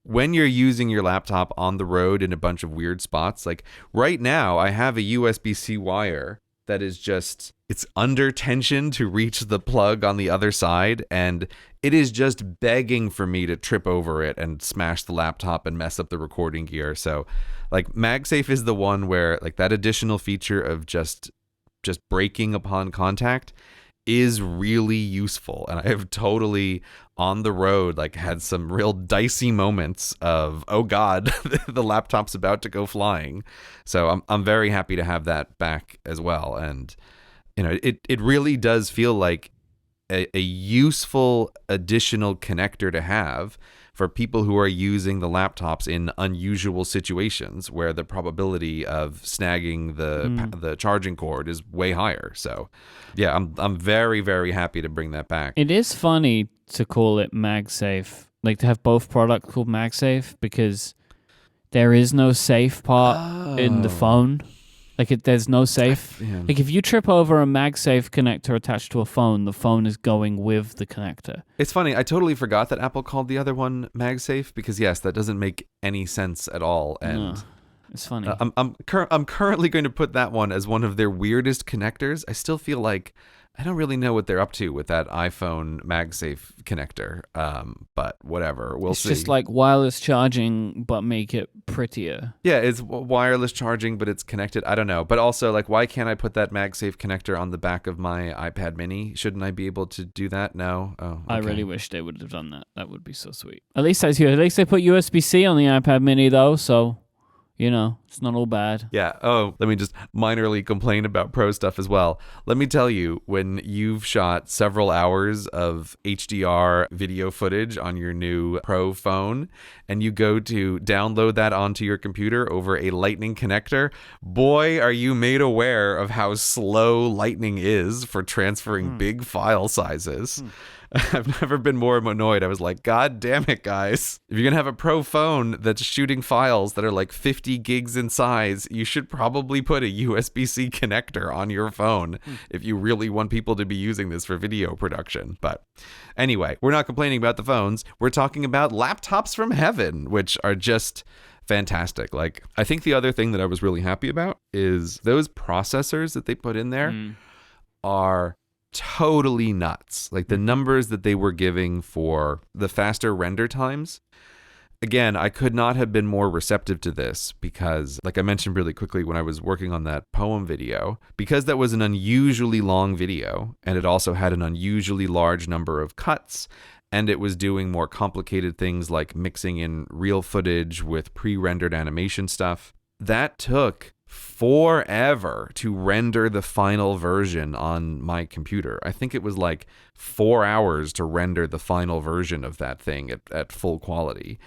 when you're using your laptop on the road in a bunch of weird spots, like right now, I have a USB-C wire that is just, it's under tension to reach the plug on the other side, and it is just begging for me to trip over it and smash the laptop and mess up the recording gear. So like MagSafe is the one where like that additional feature of just breaking upon contact is really useful. And I have totally on the road like had some real dicey moments of, oh God, the laptop's about to go flying. So I'm very happy to have that back as well. And you know, it really does feel like a useful additional connector to have for people who are using the laptops in unusual situations where the probability of snagging the charging cord is way higher. So yeah, I'm very, very happy to bring that back. It is funny to call it MagSafe, like to have both products called MagSafe, because there is no safe part in the phone. Like there's no safe. Like if you trip over a MagSafe connector attached to a phone, the phone is going with the connector. It's funny. I totally forgot that Apple called the other one MagSafe because yes, that doesn't make any sense at all. And no, it's funny. I'm currently going to put that one as one of their weirdest connectors. I still feel like I don't really know what they're up to with that iPhone MagSafe connector, but whatever. We'll see. It's just like wireless charging, but make it prettier. Yeah, it's wireless charging, but it's connected. I don't know. But also, like, why can't I put that MagSafe connector on the back of my iPad mini? Shouldn't I be able to do that? No? Oh, okay. I really wish they would have done that. That would be so sweet. At least they put USB-C on the iPad mini, though, so... You know, it's not all bad. Yeah. Oh, let me just minorly complain about Pro stuff as well. Let me tell you, when you've shot several hours of HDR video footage on your new Pro phone and you go to download that onto your computer over a Lightning connector, boy, are you made aware of how slow Lightning is for transferring big file sizes. I've never been more annoyed. I was like, God damn it, guys. If you're going to have a Pro phone that's shooting files that are like 50 gigs in size, you should probably put a USB-C connector on your phone if you really want people to be using this for video production. But anyway, we're not complaining about the phones. We're talking about laptops from heaven, which are just fantastic. Like, I think the other thing that I was really happy about is those processors that they put in there are totally nuts. Like the numbers that they were giving for the faster render times. Again, I could not have been more receptive to this because, like I mentioned really quickly when I was working on that poem video, because that was an unusually long video and it also had an unusually large number of cuts and it was doing more complicated things like mixing in real footage with pre-rendered animation stuff, that took forever to render the final version on my computer. I think it was like 4 hours to render the final version of that thing at full quality.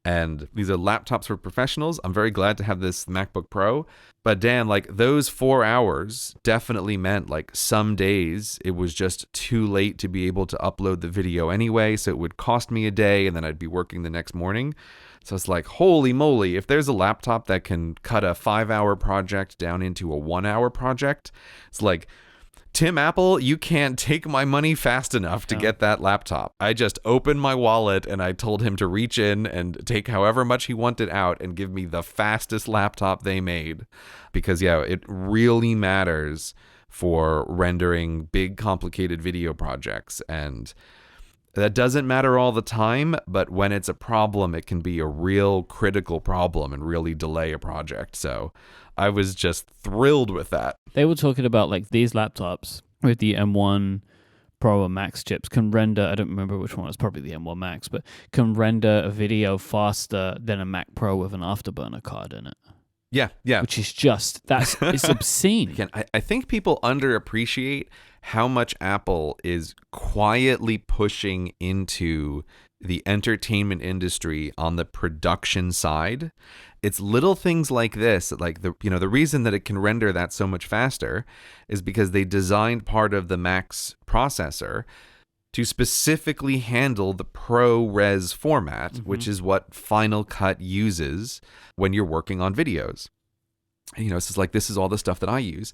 And these are laptops for professionals. I'm very glad to have this MacBook Pro. But Dan, like those 4 hours definitely meant like some days it was just too late to be able to upload the video anyway. So it would cost me a day and then I'd be working the next morning. So it's like, holy moly, if there's a laptop that can cut a 5-hour project down into a 1-hour project, it's like, Tim Apple, you can't take my money fast enough to get that laptop. I just opened my wallet and I told him to reach in and take however much he wanted out and give me the fastest laptop they made. Because, yeah, it really matters for rendering big, complicated video projects. And that doesn't matter all the time, but when it's a problem, it can be a real critical problem and really delay a project. So I was just thrilled with that. They were talking about like these laptops with the M1 Pro or Max chips can render, I don't remember which one, it's probably the M1 Max, but can render a video faster than a Mac Pro with an Afterburner card in it. Yeah. Which is just, it's obscene. Again, I think people underappreciate how much Apple is quietly pushing into the entertainment industry on the production side. It's little things like this, like the reason that it can render that so much faster is because they designed part of the Mac's processor to specifically handle the ProRes format, which is what Final Cut uses when you're working on videos. You know, this is all the stuff that I use.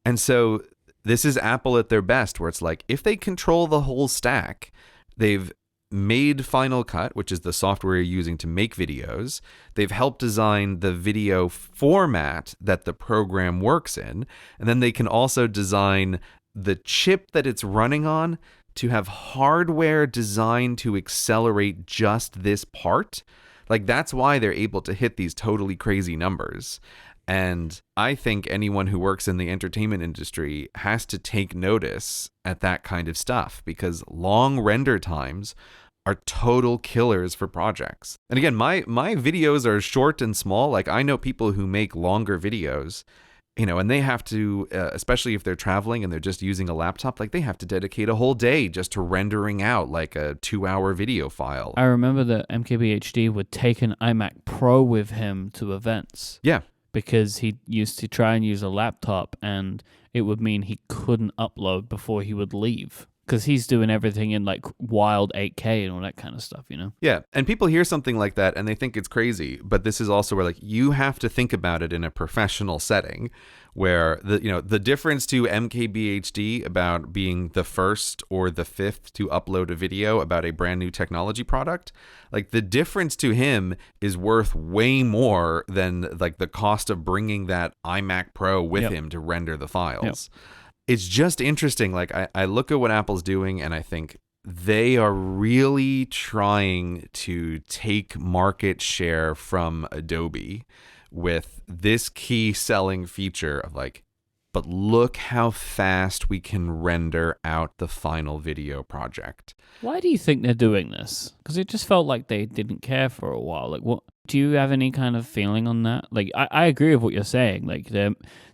And so this is Apple at their best, where it's like, if they control the whole stack, they've made Final Cut, which is the software you're using to make videos. They've helped design the video format that the program works in. And then they can also design the chip that it's running on to have hardware designed to accelerate just this part. Like, that's why they're able to hit these totally crazy numbers. And I think anyone who works in the entertainment industry has to take notice at that kind of stuff, because long render times are total killers for projects. And again, my videos are short and small. Like, I know people who make longer videos, you know, and they have to, especially if they're traveling and they're just using a laptop, like, they have to dedicate a whole day just to rendering out like a 2-hour video file. I remember that MKBHD would take an iMac Pro with him to events. Yeah. Because he used to try and use a laptop, and it would mean he couldn't upload before he would leave. Because he's doing everything in like wild 8K and all that kind of stuff, you know? Yeah. And people hear something like that and they think it's crazy. But this is also where, like, you have to think about it in a professional setting, where the difference to MKBHD about being the first or the fifth to upload a video about a brand new technology product, like, the difference to him is worth way more than like the cost of bringing that iMac Pro with him to render the files. It's just interesting. Like, I look at what Apple's doing and I think they are really trying to take market share from Adobe with this key selling feature of like, but look how fast we can render out the final video project. Why do you think they're doing this? Because it just felt like they didn't care for a while. Like, what do you have any kind of feeling on that? Like, I agree with what you're saying. Like,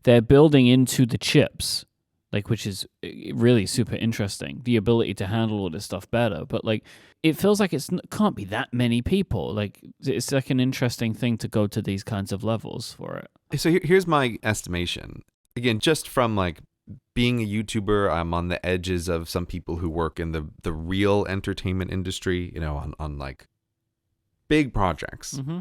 they're building into the chips, like, which is really super interesting, the ability to handle all this stuff better. But like, it feels like it can't be that many people. Like, it's like an interesting thing to go to these kinds of levels for it. So here's my estimation. Again, just from like being a YouTuber, I'm on the edges of some people who work in the real entertainment industry, you know, on like big projects. Mm-hmm.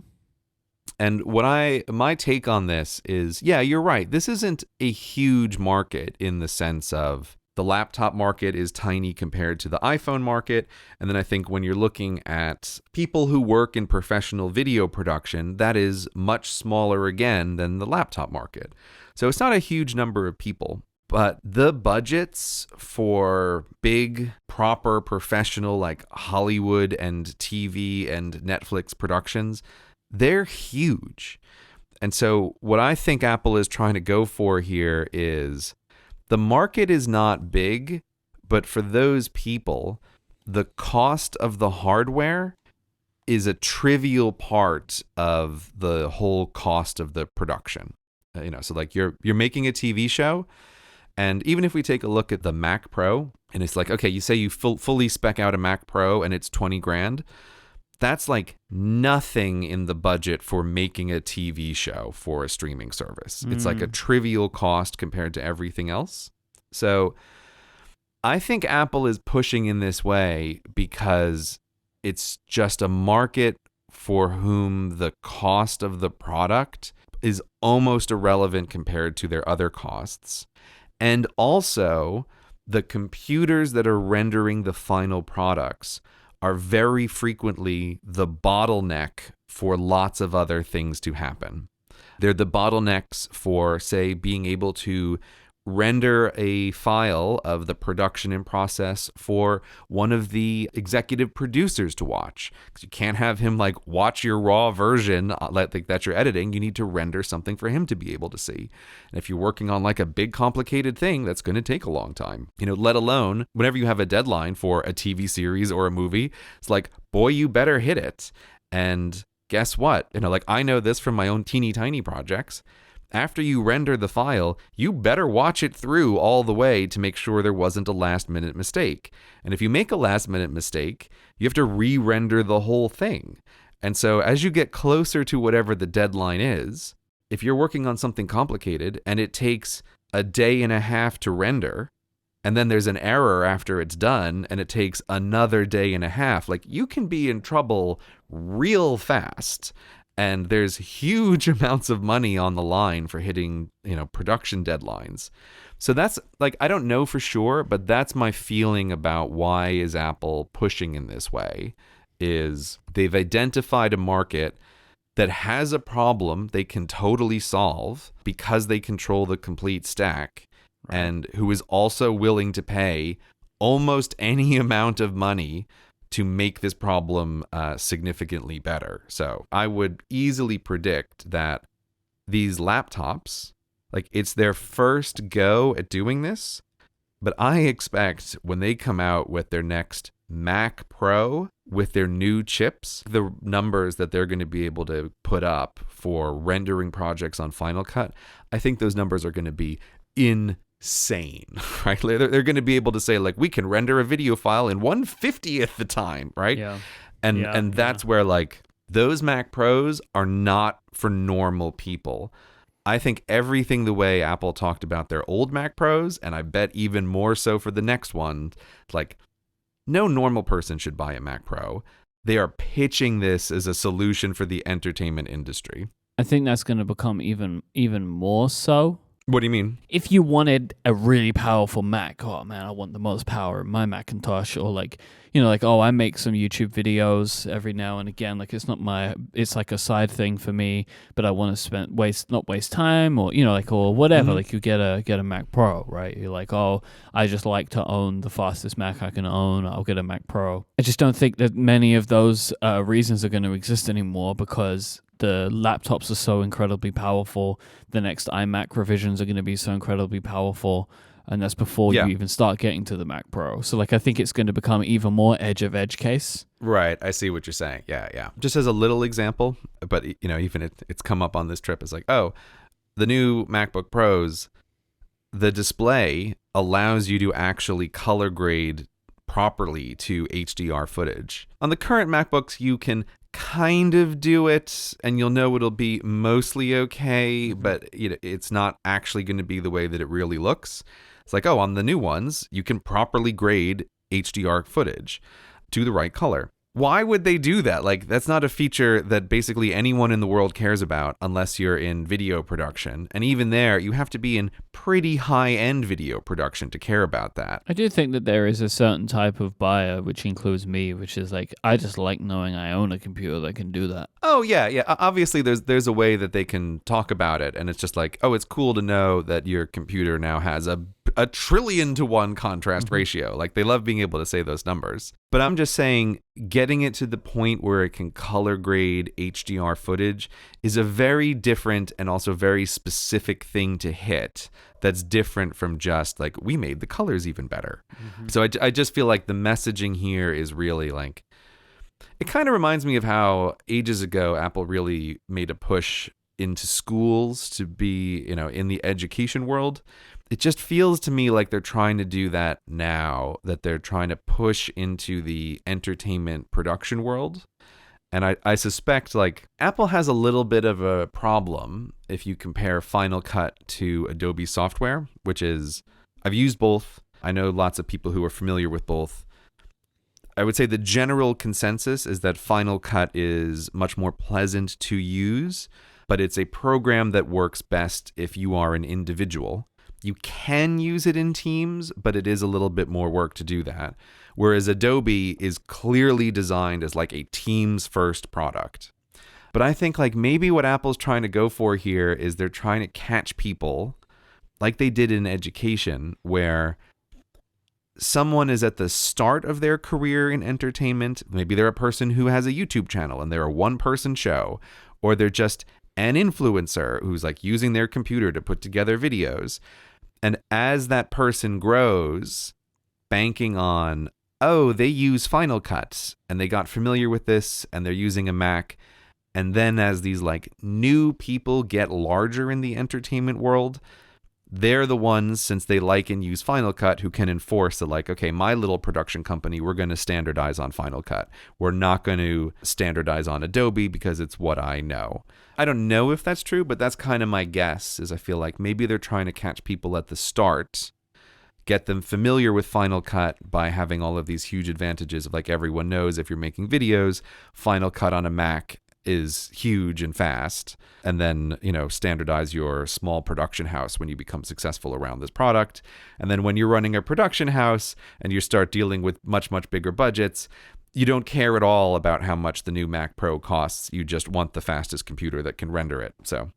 And my take on this is, yeah, you're right. This isn't a huge market in the sense of the laptop market is tiny compared to the iPhone market. And then I think when you're looking at people who work in professional video production, that is much smaller again than the laptop market. So it's not a huge number of people. But the budgets for big, proper, professional, like Hollywood and TV and Netflix productions, they're huge. And so what I think Apple is trying to go for here is the market is not big, but for those people, the cost of the hardware is a trivial part of the whole cost of the production. So like you're making a TV show, and even if we take a look at the Mac Pro, and it's like, okay, you say you fully spec out a Mac Pro and it's $20,000. That's like nothing in the budget for making a TV show for a streaming service. It's like a trivial cost compared to everything else. So I think Apple is pushing in this way because it's just a market for whom the cost of the product is almost irrelevant compared to their other costs. And also, the computers that are rendering the final products are very frequently the bottleneck for lots of other things to happen. They're the bottlenecks for, say, being able to render a file of the production in process for one of the executive producers to watch. Because you can't have him like watch your raw version that you're editing. You need to render something for him to be able to see. And if you're working on like a big complicated thing, that's going to take a long time. Let alone whenever you have a deadline for a TV series or a movie, it's like, boy, you better hit it. And guess what? Like I know this from my own teeny tiny projects. After you render the file, you better watch it through all the way to make sure there wasn't a last-minute mistake. And if you make a last-minute mistake, you have to re-render the whole thing. And so as you get closer to whatever the deadline is, if you're working on something complicated and it takes a day and a half to render, and then there's an error after it's done and it takes another day and a half, like you can be in trouble real fast. And there's huge amounts of money on the line for hitting, production deadlines. So that's like, I don't know for sure, but that's my feeling about why is Apple pushing in this way, is they've identified a market that has a problem they can totally solve because they control the complete stack, right, and who is also willing to pay almost any amount of money to make this problem significantly better. So I would easily predict that these laptops, like it's their first go at doing this, but I expect when they come out with their next Mac Pro with their new chips, the numbers that they're going to be able to put up for rendering projects on Final Cut, I think those numbers are going to be insane, right? They're going to be able to say, like, we can render a video file in 1/50th the time, right? Yeah. And that's where, like, those Mac Pros are not for normal people. I think everything the way Apple talked about their old Mac Pros, and I bet even more so for the next one, like, no normal person should buy a Mac Pro. They are pitching this as a solution for the entertainment industry. I think that's going to become even more so. What do you mean? If you wanted a really powerful Mac, oh man, I want the most power in my Macintosh, or like, oh, I make some YouTube videos every now and again. Like it's like a side thing for me, but I want to not waste time, or or whatever. Mm-hmm. Like you get a Mac Pro, right? You're like, oh, I just like to own the fastest Mac I can own. I'll get a Mac Pro. I just don't think that many of those reasons are going to exist anymore, because the laptops are so incredibly powerful. The next iMac revisions are going to be so incredibly powerful. And that's before you even start getting to the Mac Pro. So, like, I think it's going to become even more edge case. Right. I see what you're saying. Yeah. Just as a little example, but, even it's come up on this trip. It's like, oh, the new MacBook Pros, the display allows you to actually color grade properly to HDR footage. On the current MacBooks, you can kind of do it and you'll know it'll be mostly okay, but it's not actually going to be the way that it really looks. It's like, oh, on the new ones, you can properly grade HDR footage to the right color. Why would they do that? Like, that's not a feature that basically anyone in the world cares about unless you're in video production. And even there, you have to be in pretty high-end video production to care about that. I do think that there is a certain type of buyer, which includes me, which is like, I just like knowing I own a computer that can do that. Oh, yeah. Obviously, there's a way that they can talk about it. And it's just like, oh, it's cool to know that your computer now has a 1,000,000,000,000 contrast ratio. Like, they love being able to say those numbers. But I'm just saying, getting it to the point where it can color grade HDR footage is a very different and also very specific thing to hit. That's different from just like, we made the colors even better. Mm-hmm. So I just feel like the messaging here is really like, it kind of reminds me of how ages ago Apple really made a push into schools to be, in the education world. It just feels to me like they're trying to do that now, that they're trying to push into the entertainment production world. And I suspect, like, Apple has a little bit of a problem if you compare Final Cut to Adobe software, which is, I've used both. I know lots of people who are familiar with both. I would say the general consensus is that Final Cut is much more pleasant to use, but it's a program that works best if you are an individual. You can use it in teams, but it is a little bit more work to do that. Whereas Adobe is clearly designed as like a teams first product. But I think like maybe what Apple's trying to go for here is they're trying to catch people like they did in education, where someone is at the start of their career in entertainment. Maybe they're a person who has a YouTube channel and they're a one-person show, or they're just an influencer who's like using their computer to put together videos. And as that person grows, banking on, oh, they use Final Cut and they got familiar with this and they're using a Mac. And then as these like new people get larger in the entertainment world, they're the ones, since they like and use Final Cut, who can enforce that, like, okay, my little production company, we're going to standardize on Final Cut. We're not going to standardize on Adobe because it's what I know. I don't know if that's true, but that's kind of my guess, is I feel like maybe they're trying to catch people at the start, get them familiar with Final Cut by having all of these huge advantages of like everyone knows if you're making videos, Final Cut on a Mac is huge and fast, and then, you know, standardize your small production house when you become successful around this product. And then when you're running a production house and you start dealing with much, much bigger budgets, you don't care at all about how much the new Mac Pro costs. You just want the fastest computer that can render it. So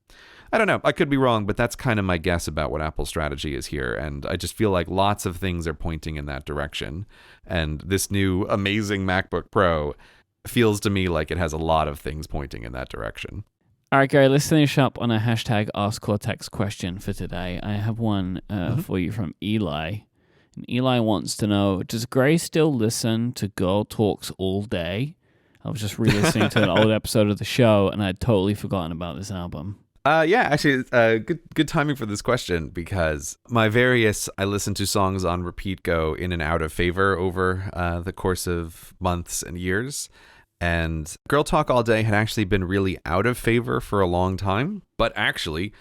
I don't know. I could be wrong, but that's kind of my guess about what Apple's strategy is here. And I just feel like lots of things are pointing in that direction. And this new amazing MacBook Pro feels to me like it has a lot of things pointing in that direction. All right, Gary, let's finish up on a hashtag Ask Cortex question for today. I have one for you from Eli. And Eli wants to know, does Gray still listen to Girl Talks all day? I was just re-listening to an old episode of the show, and I'd totally forgotten about this album. Yeah, actually, good timing for this question, because I listen to songs on repeat go in and out of favor over the course of months and years. And Girl Talk All Day had actually been really out of favor for a long time. But actually,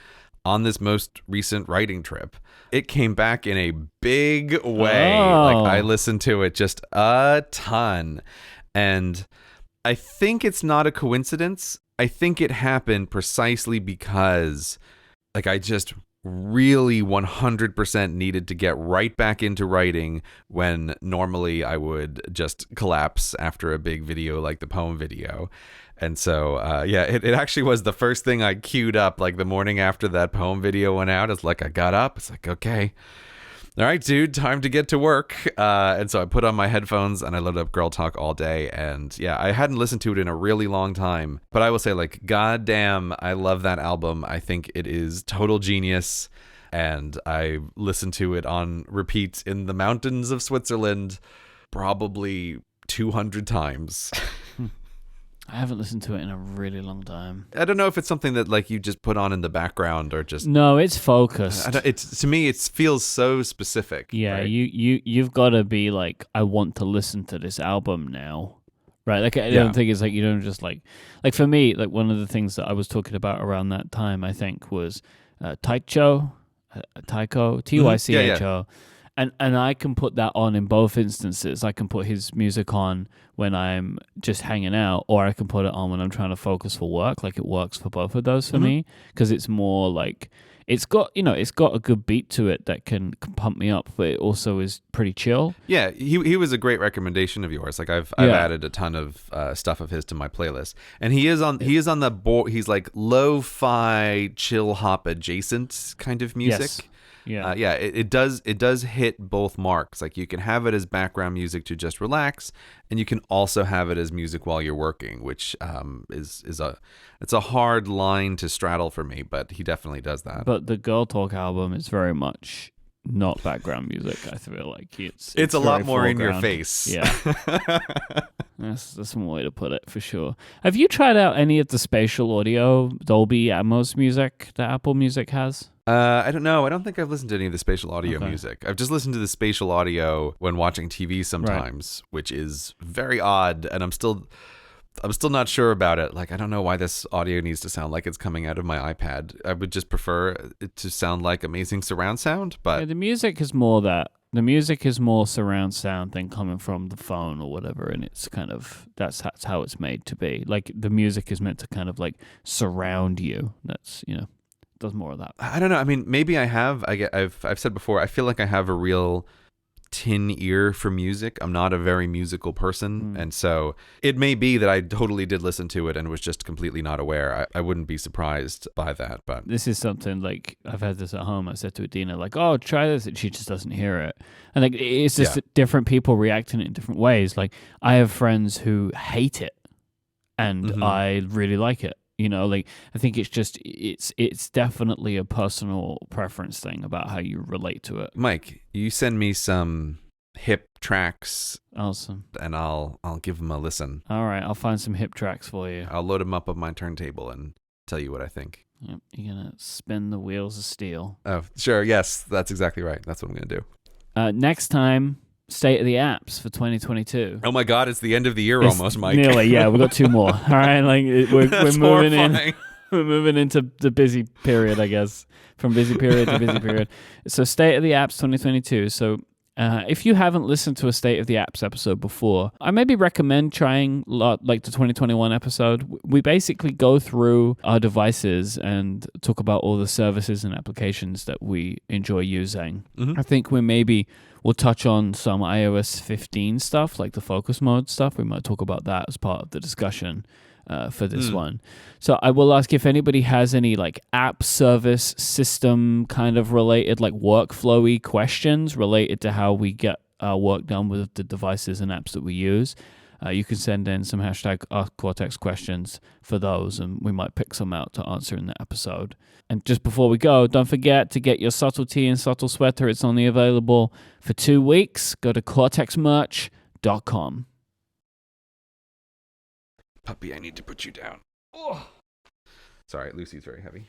on this most recent writing trip, it came back in a big way. Like, I listened to it just a ton. And I think it's not a coincidence. I think it happened precisely because, like, I just really 100% needed to get right back into writing when normally I would just collapse after a big video like the poem video. And so, it actually was the first thing I queued up, like the morning after that poem video went out. It's like I got up. It's like, okay, all right, dude, time to get to work. And so I put on my headphones and I loaded up Girl Talk All Day. And yeah, I hadn't listened to it in a really long time. But I will say, like, goddamn, I love that album. I think it is total genius. And I listened to it on repeat in the mountains of Switzerland probably 200 times. I haven't listened to it in a really long time. I don't know if it's something that like you just put on in the background or just... No, it's focused. To me, it feels so specific. Yeah, right? you've got to be like, I want to listen to this album now. Right? Like, I don't think it's like, you don't just like for me, like one of the things that I was talking about around that time, I think, was Tycho, Tycho. And I can put that on in both instances. I can put his music on when I'm just hanging out, or I can put it on when I'm trying to focus for work. Like, it works for both of those for me, because it's more like, it's got a good beat to it that can pump me up, but it also is pretty chill. Yeah, he was a great recommendation of yours. Like, I've added a ton of stuff of his to my playlist, and he is on the board. He's like lo-fi, chill hop adjacent kind of music. Yes. It does hit both marks. Like, you can have it as background music to just relax, and you can also have it as music while you're working, which is a hard line to straddle for me, but he definitely does that. But the Girl Talk album is very much not background music. I feel like it's a lot more in your face. Yeah, that's one way to put it for sure. Have you tried out any of the spatial audio Dolby Atmos music that Apple Music has? I don't know. I don't think I've listened to any of the spatial audio music. I've just listened to the spatial audio when watching TV sometimes, which is very odd, and I'm still not sure about it. Like, I don't know why this audio needs to sound like it's coming out of my iPad. I would just prefer it to sound like amazing surround sound, but the music is more that. The music is more surround sound than coming from the phone or whatever, and it's kind of that's how it's made to be. Like, the music is meant to kind of like surround you. That's, does more of that. I don't know. I mean, maybe I have. I've said before, I feel like I have a real tin ear for music. I'm not a very musical person, and so it may be that I totally did listen to it and was just completely not aware. I wouldn't be surprised by that. But this is something like I've had this at home. I said to Adina, like, "Oh, try this," and she just doesn't hear it. And like, it's just different people reacting in different ways. Like, I have friends who hate it, and I really like it. Like, I think it's just it's definitely a personal preference thing about how you relate to it. Myke, you send me some hip tracks. Awesome. And I'll give them a listen. All right, I'll find some hip tracks for you. I'll load them up on my turntable and tell you what I think. Yep, you're gonna spin the wheels of steel. Oh, sure. Yes, that's exactly right. That's what I'm gonna do. Next time, state of the apps for 2022. Oh my God, it's the end of the year almost, Myke. Nearly, yeah. We've got two more. All right, like we're moving in. We're moving into the busy period, I guess, from busy period to busy period. So State of the Apps 2022. So if you haven't listened to a State of the Apps episode before, I maybe recommend trying like the 2021 episode. We basically go through our devices and talk about all the services and applications that we enjoy using. I think we'll touch on some iOS 15 stuff, like the focus mode stuff. We might talk about that as part of the discussion for this one. So I will ask if anybody has any like app service system kind of related, like workflowy questions related to how we get our work done with the devices and apps that we use. You can send in some hashtag Cortex questions for those, and we might pick some out to answer in the episode. And just before we go, don't forget to get your Subtlety and Subtle sweater. It's only available for 2 weeks. Go to cortexmerch.com. Puppy, I need to put you down. Oh. Sorry, Lucy's very heavy.